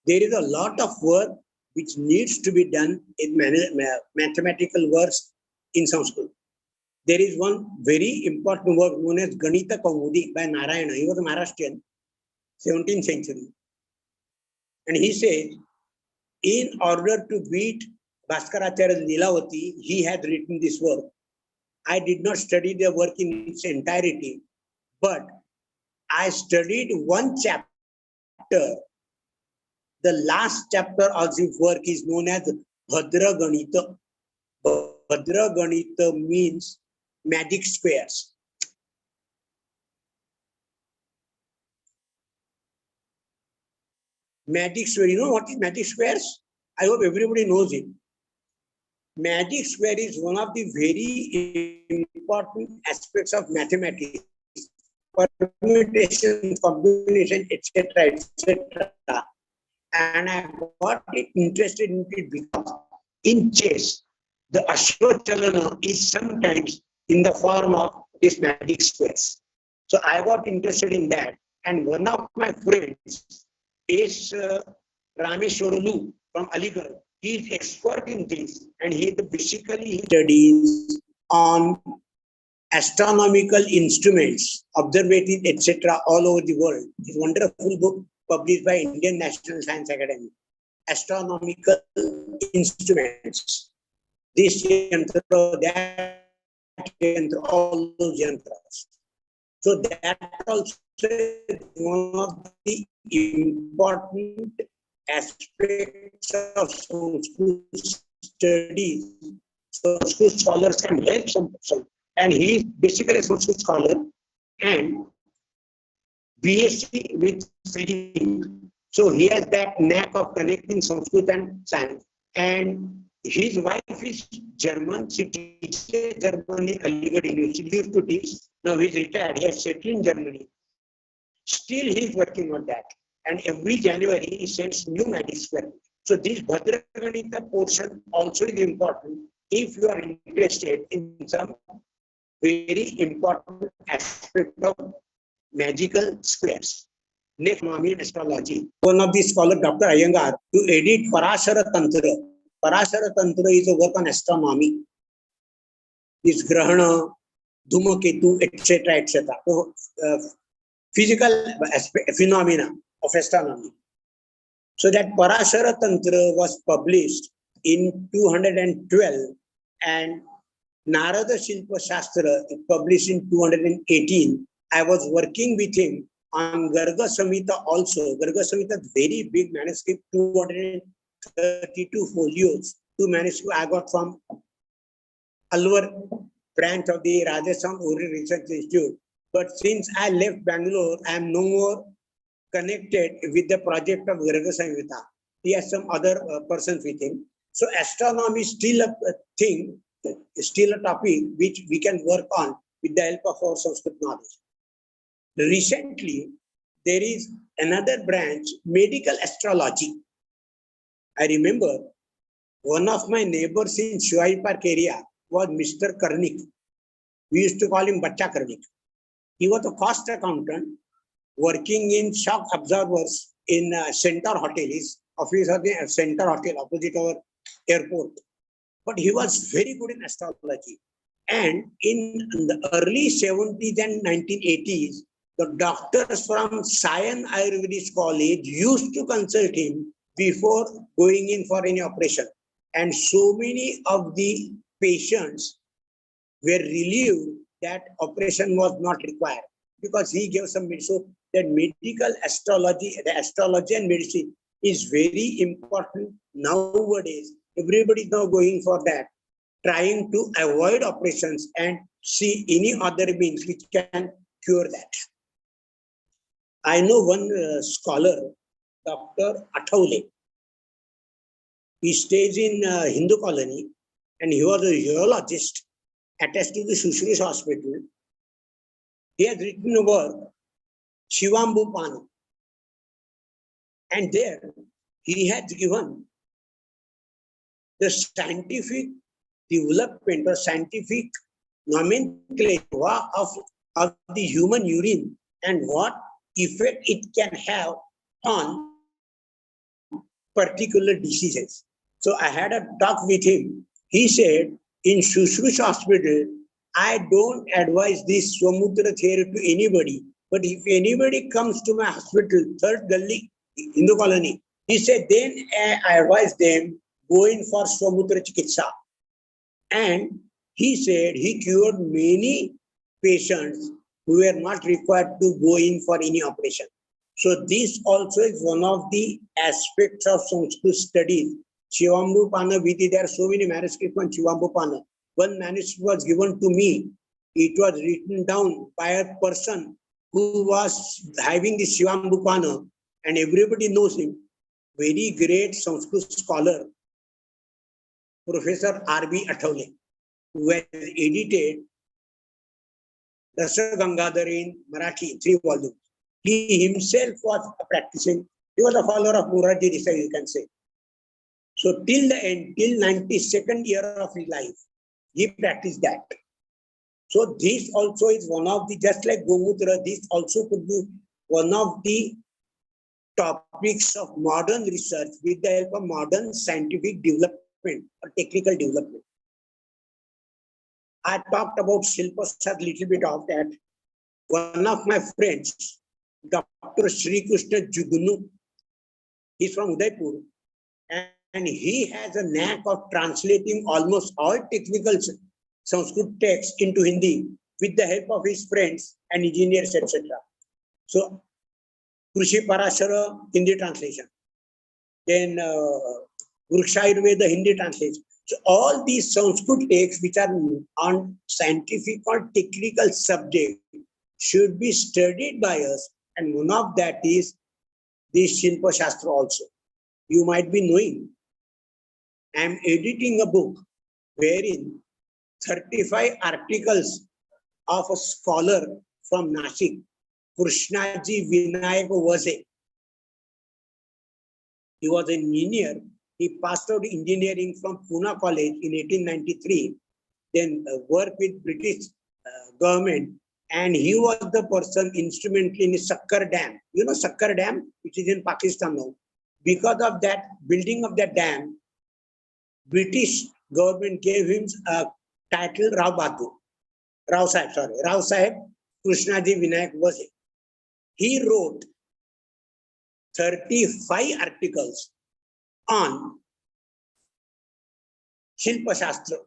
There is a lot of work which needs to be done in mathematical works in Sanskrit. There is one very important work known as Ganita Kaumudi by Narayana. He was a Maharashtrian, 17th century. And he said, in order to beat Bhaskaracharya's Lilavati, he had written this work. I did not study the work in its entirety, but I studied one chapter. The last chapter of the work is known as Bhadra Ganita. Bhadra Ganita means magic squares. Magic square. You know what is magic squares? I hope everybody knows it. Magic square is one of the very important aspects of mathematics. Permutation, combination, etc., etc. And I got interested in it because in chess, the Ashwachalana is sometimes in the form of this magic squares. So I got interested in that. And one of my friends is Rameshwarulu from Aligarh. He is expert in this, and he basically studies on astronomical instruments, observatories, etc., all over the world. It's a wonderful book published by Indian National Science Academy. Astronomical instruments. This yantra, that yantra, all those yantras. So that also is one of the important aspects of Sanskrit studies. Sanskrit scholars can help some person. And he is basically a Sanskrit scholar and BSc with physics. So he has that knack of connecting Sanskrit and science. And his wife is German. She teaches German in Aligarh University. She used to teach. Now he's retired. He has settled in Germany. Still he's working on that. And every January he sends new magic square. So this Bhadraganita portion also is important if you are interested in some very important aspect of magical squares. Next, Mami astrology. One of the scholars, Dr. Iyengar, to edit Parashara Tantra. Parashara Tantra is a work on astronomy. This Grahana, Dhumaketu, etc., etc. So, physical phenomena of astronomy. So that Parashara Tantra was published in 212 and Narada Shilpa Shastra published in 218. I was working with him on Garga Samhita also. Garga Samhita is very big manuscript, 232 folios. Two manuscripts I got from Alwar branch of the Rajasthan Orient Research Institute. But since I left Bangalore, I am no more connected with the project of Garga Samhita. He has some other persons with him. So astronomy is still a thing, still a topic which we can work on with the help of our Sanskrit knowledge. Recently, there is another branch, medical astrology. I remember one of my neighbors in Shivai Park area was Mr. Karnik. We used to call him Bacha Karnik. He was a cost accountant working in shock absorbers in Centaur Hotel. His office was in Centaur Hotel opposite our airport. But he was very good in astrology. And in the early 70s and 1980s, the doctors from Sion Ayurvedic College used to consult him before going in for any operation. And so many of the patients were relieved that operation was not required because he gave some medicine. So that medical astrology, the astrology and medicine is very important nowadays. Everybody is now going for that, trying to avoid operations and see any other means which can cure that. I know one scholar, Dr. Athaule. He stays in Hindu colony and he was a urologist attached to the Sushrush hospital. He has written a work, Shivambu Pana. And there he has given the scientific development or scientific nomenclature of the human urine and what effect it can have on particular diseases. So I had a talk with him. He said, in Sushrush hospital, I don't advise this Swamutra theory to anybody. But if anybody comes to my hospital, third gully, Hindu colony, he said, then I advise them go in for Swamutra Chikitsa. And he said he cured many patients who were not required to go in for any operation. So this also is one of the aspects of Sanskrit studies. Shivambu Pana Viti, there are so many manuscripts on Shivambu Pana. One manuscript was given to me. It was written down by a person who was having the Shivambu Pana and everybody knows him. very great Sanskrit scholar, Professor R.B. Athawale, who has edited Rasa Gangadhar in Marathi, 3 volumes. He himself was practicing, he was a follower of Murarji Desai, you can say. So till the end, till 92nd year of his life, he practiced that. So this also is one of the, just like Gomutra, this also could be one of the topics of modern research with the help of modern scientific development or technical development. I talked about Shilpa Shastra a little bit of that. One of my friends, Dr. Sri Krishna Jugnu, he's from Udaipur, and he has a knack of translating almost all technical Sanskrit texts into Hindi with the help of his friends and engineers, etc. So, Krishi Parashara, Hindi translation. Then Vriksha Ayurveda, Hindi translation. So all these Sanskrit texts which are on scientific or technical subject should be studied by us, and one of that is this Shilpa Shastra also. You might be knowing, I am editing a book wherein 35 articles of a scholar from Nashik, Krishnaji Vinayak Vaze. He was an engineer. He passed out engineering from Pune College in 1893, then worked with British government, and he was the person instrumental in Sakkar Dam. You know Sakkar Dam, which is in Pakistan now. Because of that building of that dam, British government gave him a title Rao Sahib Krishnaji Vinayak Vaze. He wrote 35 articles on Shilpa Shastra,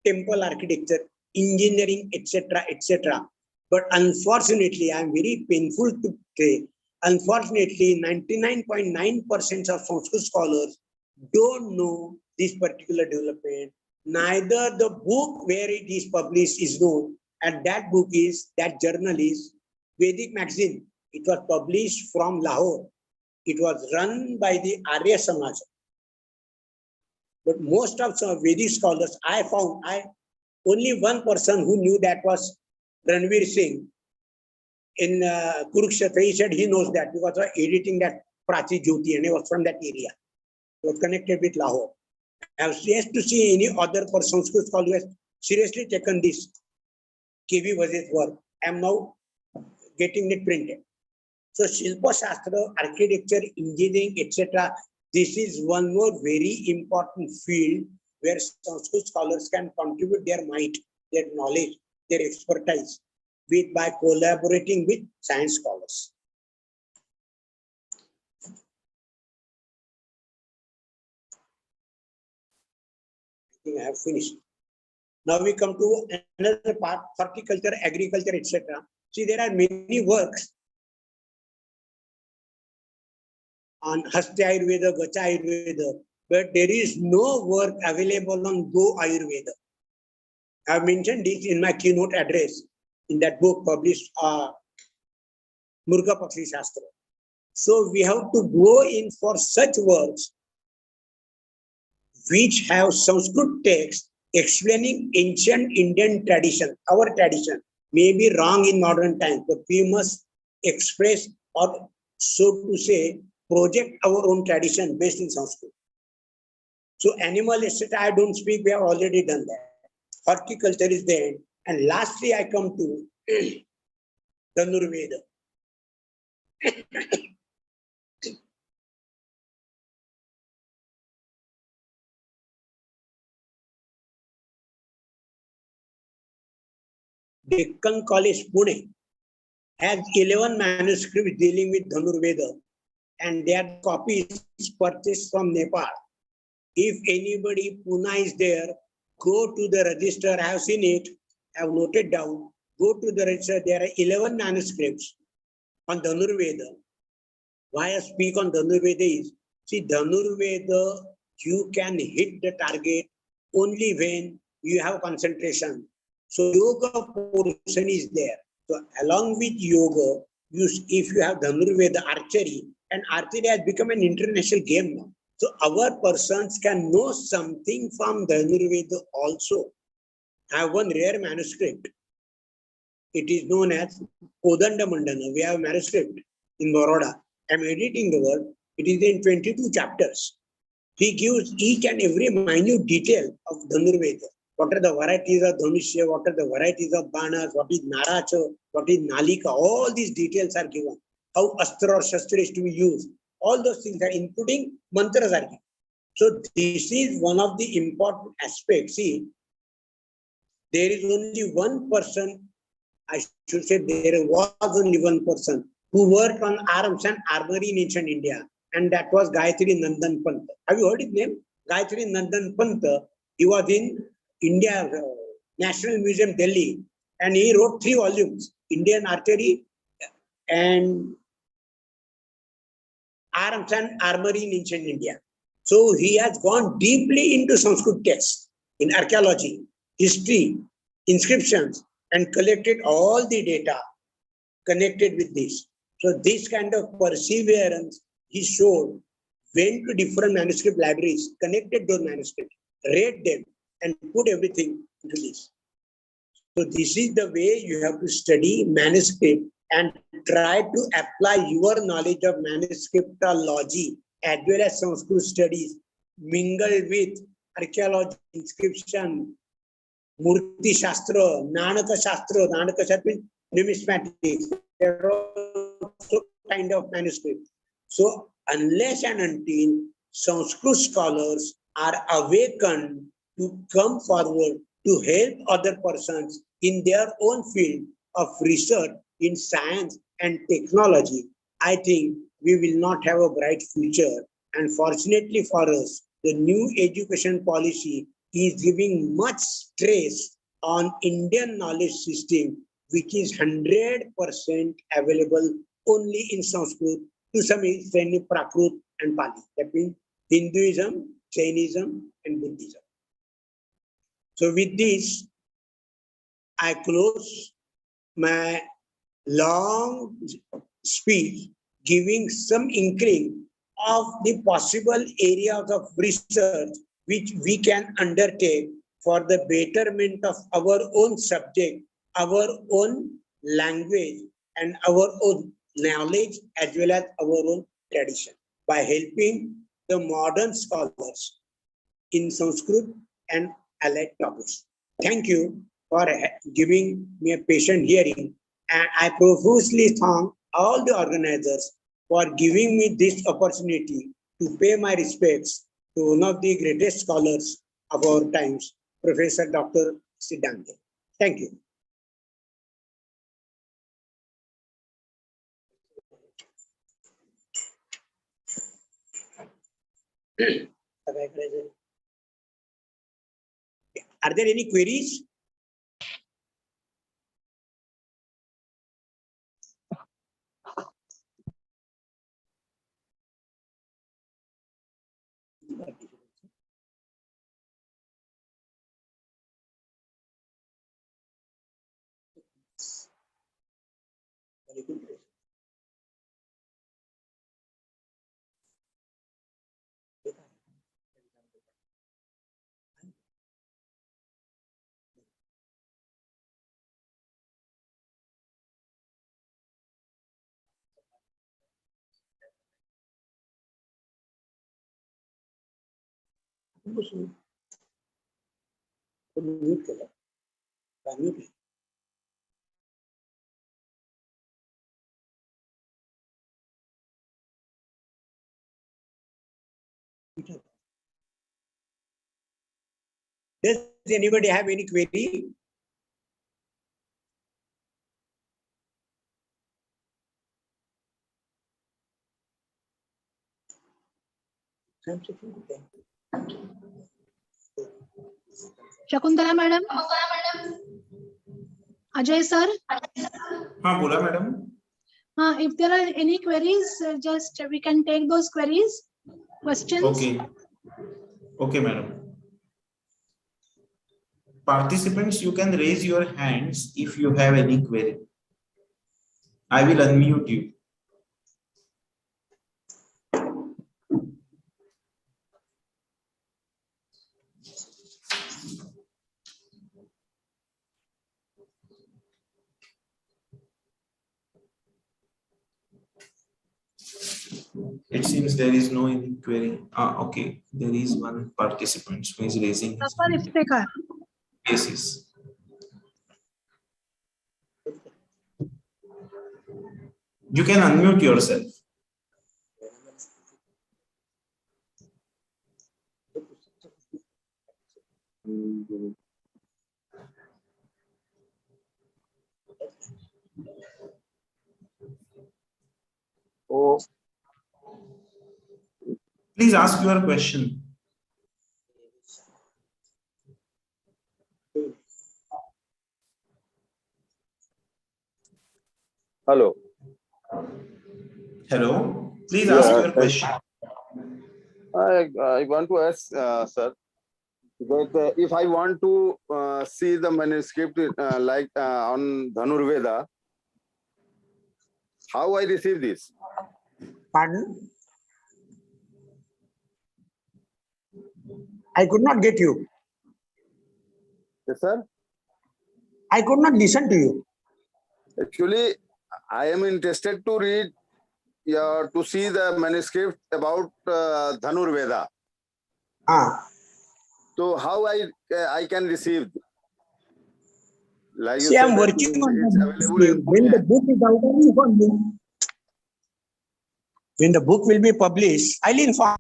temple architecture, engineering, etc., etc. But unfortunately, I am very painful to say, unfortunately, 99.9% of Sanskrit scholars don't know this particular development. Neither the book where it is published is known, and that book is, that journal is Vedic Magazine. It was published from Lahore. It was run by the Arya Samaj. But most of some Vedic scholars, I found, only one person who knew that was Ranveer Singh in Kurukshetra. He said he knows that because of editing that Prachi Jyoti, and he was from that area. He was connected with Lahore. I was yet to see any other person who has seriously taken this KV Vaze's work. I am now getting it printed. So Shilpa Shastra, architecture, engineering, etc. This is one more very important field where Sanskrit scholars can contribute their might, their knowledge, their expertise by collaborating with science scholars. I think I have finished. Now we come to another part, horticulture, agriculture, etc. See, there are many works on Hastya Ayurveda, Gacha Ayurveda, but there is no work available on Go Ayurveda. I have mentioned this in my keynote address in that book published, Murga Pakshi Shastra. So we have to go in for such works which have Sanskrit texts explaining ancient Indian tradition. Our tradition may be wrong in modern times, but we must express, or so to say, project our own tradition based in Sanskrit. So animal, etc., I don't speak, we have already done that. Horticulture is there. And lastly, I come to Dhanurveda. Deccan College, Pune, has 11 manuscripts dealing with Dhanurveda, and their copies purchased from Nepal. If anybody, Pune is there, go to the register. I have seen it, I have noted down. Go to the register. There are 11 manuscripts on Dhanurveda. Why I speak on Dhanurveda is, see, Dhanurveda, you can hit the target only when you have concentration. So yoga portion is there. So along with yoga, if you have Dhanurveda, archery, and archery has become an international game now. So our persons can know something from Dhanurveda also. I have one rare manuscript. It is known as Kodanda Mandana. We have a manuscript in Baroda. I am editing the work. It is in 22 chapters. He gives each and every minute detail of Dhanurveda. What are the varieties of Dhanushya, what are the varieties of Banas, what is Naracha, what is Nalika, all these details are given. How Astra or Shastra is to be used. All those things are including mantras are given. So this is one of the important aspects. See, there is only one person, I should say there was only one person who worked on arms and armory in ancient India, and that was Gayatri Nandan Pant. Have you heard his name? Gayatri Nandan Pant. He was in India National Museum, Delhi, and he wrote 3 volumes, Indian Archery and Arms and Armory in Ancient India. So he has gone deeply into Sanskrit texts, in archaeology, history, inscriptions, and collected all the data connected with this. So this kind of perseverance he showed, went to different manuscript libraries, connected those manuscripts, read them, and put everything into this. So this is the way you have to study manuscript and try to apply your knowledge of manuscriptology as well as Sanskrit studies, mingled with archaeology, inscription, Murti Shastra, Nanaka Shastra. Nanaka Shastra means numismatics. There are also kind of manuscript. So unless and until Sanskrit scholars are awakened to come forward to help other persons in their own field of research in science and technology, I think we will not have a bright future. And fortunately for us, the new education policy is giving much stress on Indian knowledge system, which is 100% available only in Sanskrit, to some extent in Prakrit and Pali. That means Hinduism, Jainism, and Buddhism. So with this, I close my long speech, giving some inkling of the possible areas of research which we can undertake for the betterment of our own subject, our own language, and our own knowledge, as well as our own tradition, by helping the modern scholars in Sanskrit and allied topics. Thank you for giving me a patient hearing, and I profusely thank all the organizers for giving me this opportunity to pay my respects to one of the greatest scholars of our times, Professor Dr. Siddhant. Thank you. Are there any queries? Very good. Does anybody have any query? Shakuntala madam, Ajay sir. हाँ बोला madam. If there are any queries, just we can take those queries, questions. Okay, madam. Participants, you can raise your hands if you have any query. I will unmute you. It seems there is no query. Okay, there is one participant who is raising his Upper hand. Iftekhar. Yes. You can unmute yourself. Oh, Please ask your question. hello. Hello. Please Yeah, ask your question. I want to ask, sir, that if I want to see the manuscript on Dhanurveda, how I receive this? Pardon? I could not get you. Yes, sir. I could not listen to you. Actually, I am interested to read, to see the manuscript about Dhanurveda. Ah, So how I can receive? Like you see, I'm said, that working on it's the available in when the Pune. book is out, I'll inform you. When the book will be published, I'll inform.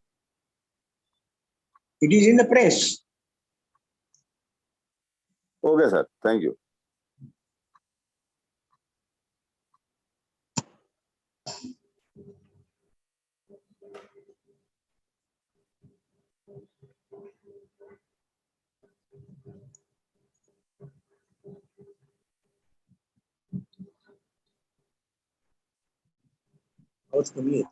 It is in the press. Okay, sir. Thank you. How's the meat?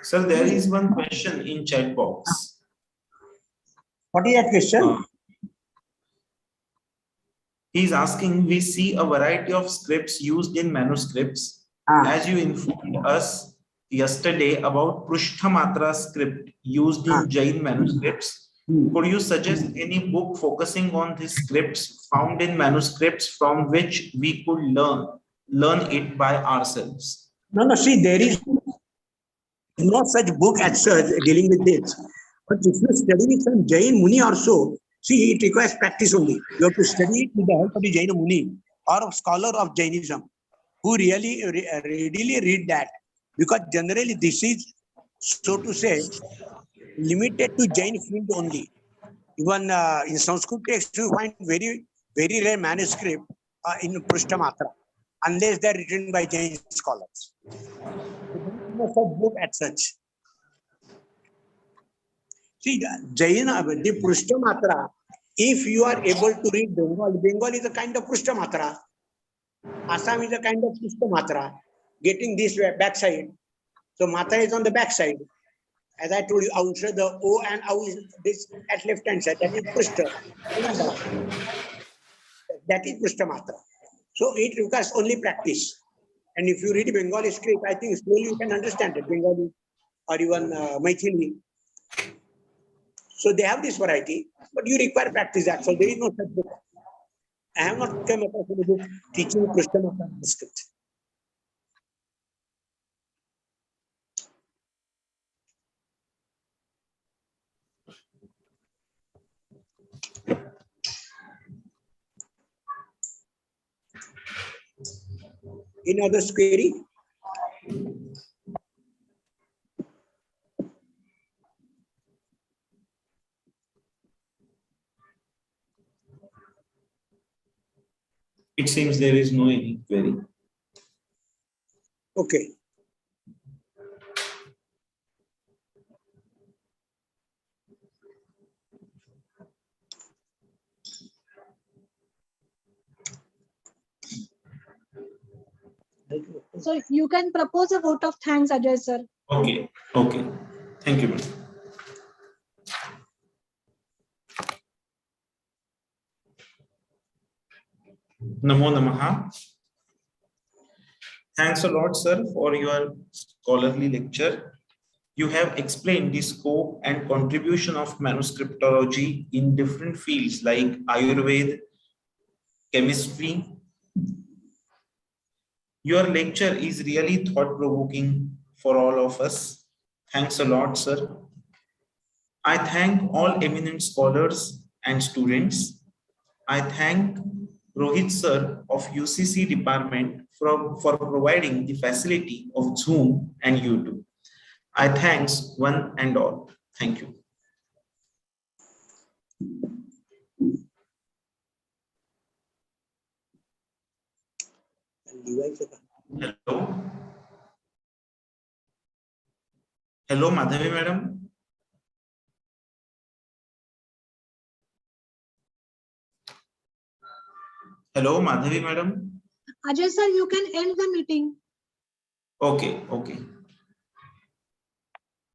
Sir, there is one question in chat box. What is that question? He is asking, we see a variety of scripts used in manuscripts. As you informed us yesterday about Prushthamatra script used in Jain manuscripts, could you suggest any book focusing on these scripts found in manuscripts from which we could learn it by ourselves? No, see, there is no such book as such dealing with this. But if you study with some Jain Muni also, see, it requires practice only. You have to study it with the help of the Jain Muni or a scholar of Jainism who really readily read that. Because generally this is, so to say, limited to Jain field only. Even in Sanskrit text, you find very rare manuscript in Prushthamatra, unless they're written by Jain scholars. No such book as such. See, Jaina, the Prushthamatra, if you are able to read Bengal, Bengal is a kind of Prushthamatra. Assam is a kind of Prushthamatra, getting this backside. So Matra is on the backside. As I told you, outside the O and O is this at left hand side, that is Prushtha. That is Prushthamatra. So it requires only practice. And if you read Bengali script, I think slowly you can understand it, Bengali or even Maithili. So they have this variety, but you require practice. So there is no such book. I have not come across any book teaching Prushthamatra script. Any other query? It seems there is no any query. Okay. So you can propose a vote of thanks, Ajay sir. Okay. Thank you, madam. Namo Namaha. Thanks a lot, sir, for your scholarly lecture. You have explained the scope and contribution of manuscriptology in different fields like Ayurveda, chemistry. Your lecture is really thought-provoking for all of us. Thanks a lot, sir. I thank all eminent scholars and students. I thank Rohit sir of UCC department for providing the facility of Zoom and YouTube. I thanks one and all. Thank you. Hello. Hello, Madhavi madam. Hello, Madhavi madam. Ajay sir, you can end the meeting. Okay, okay.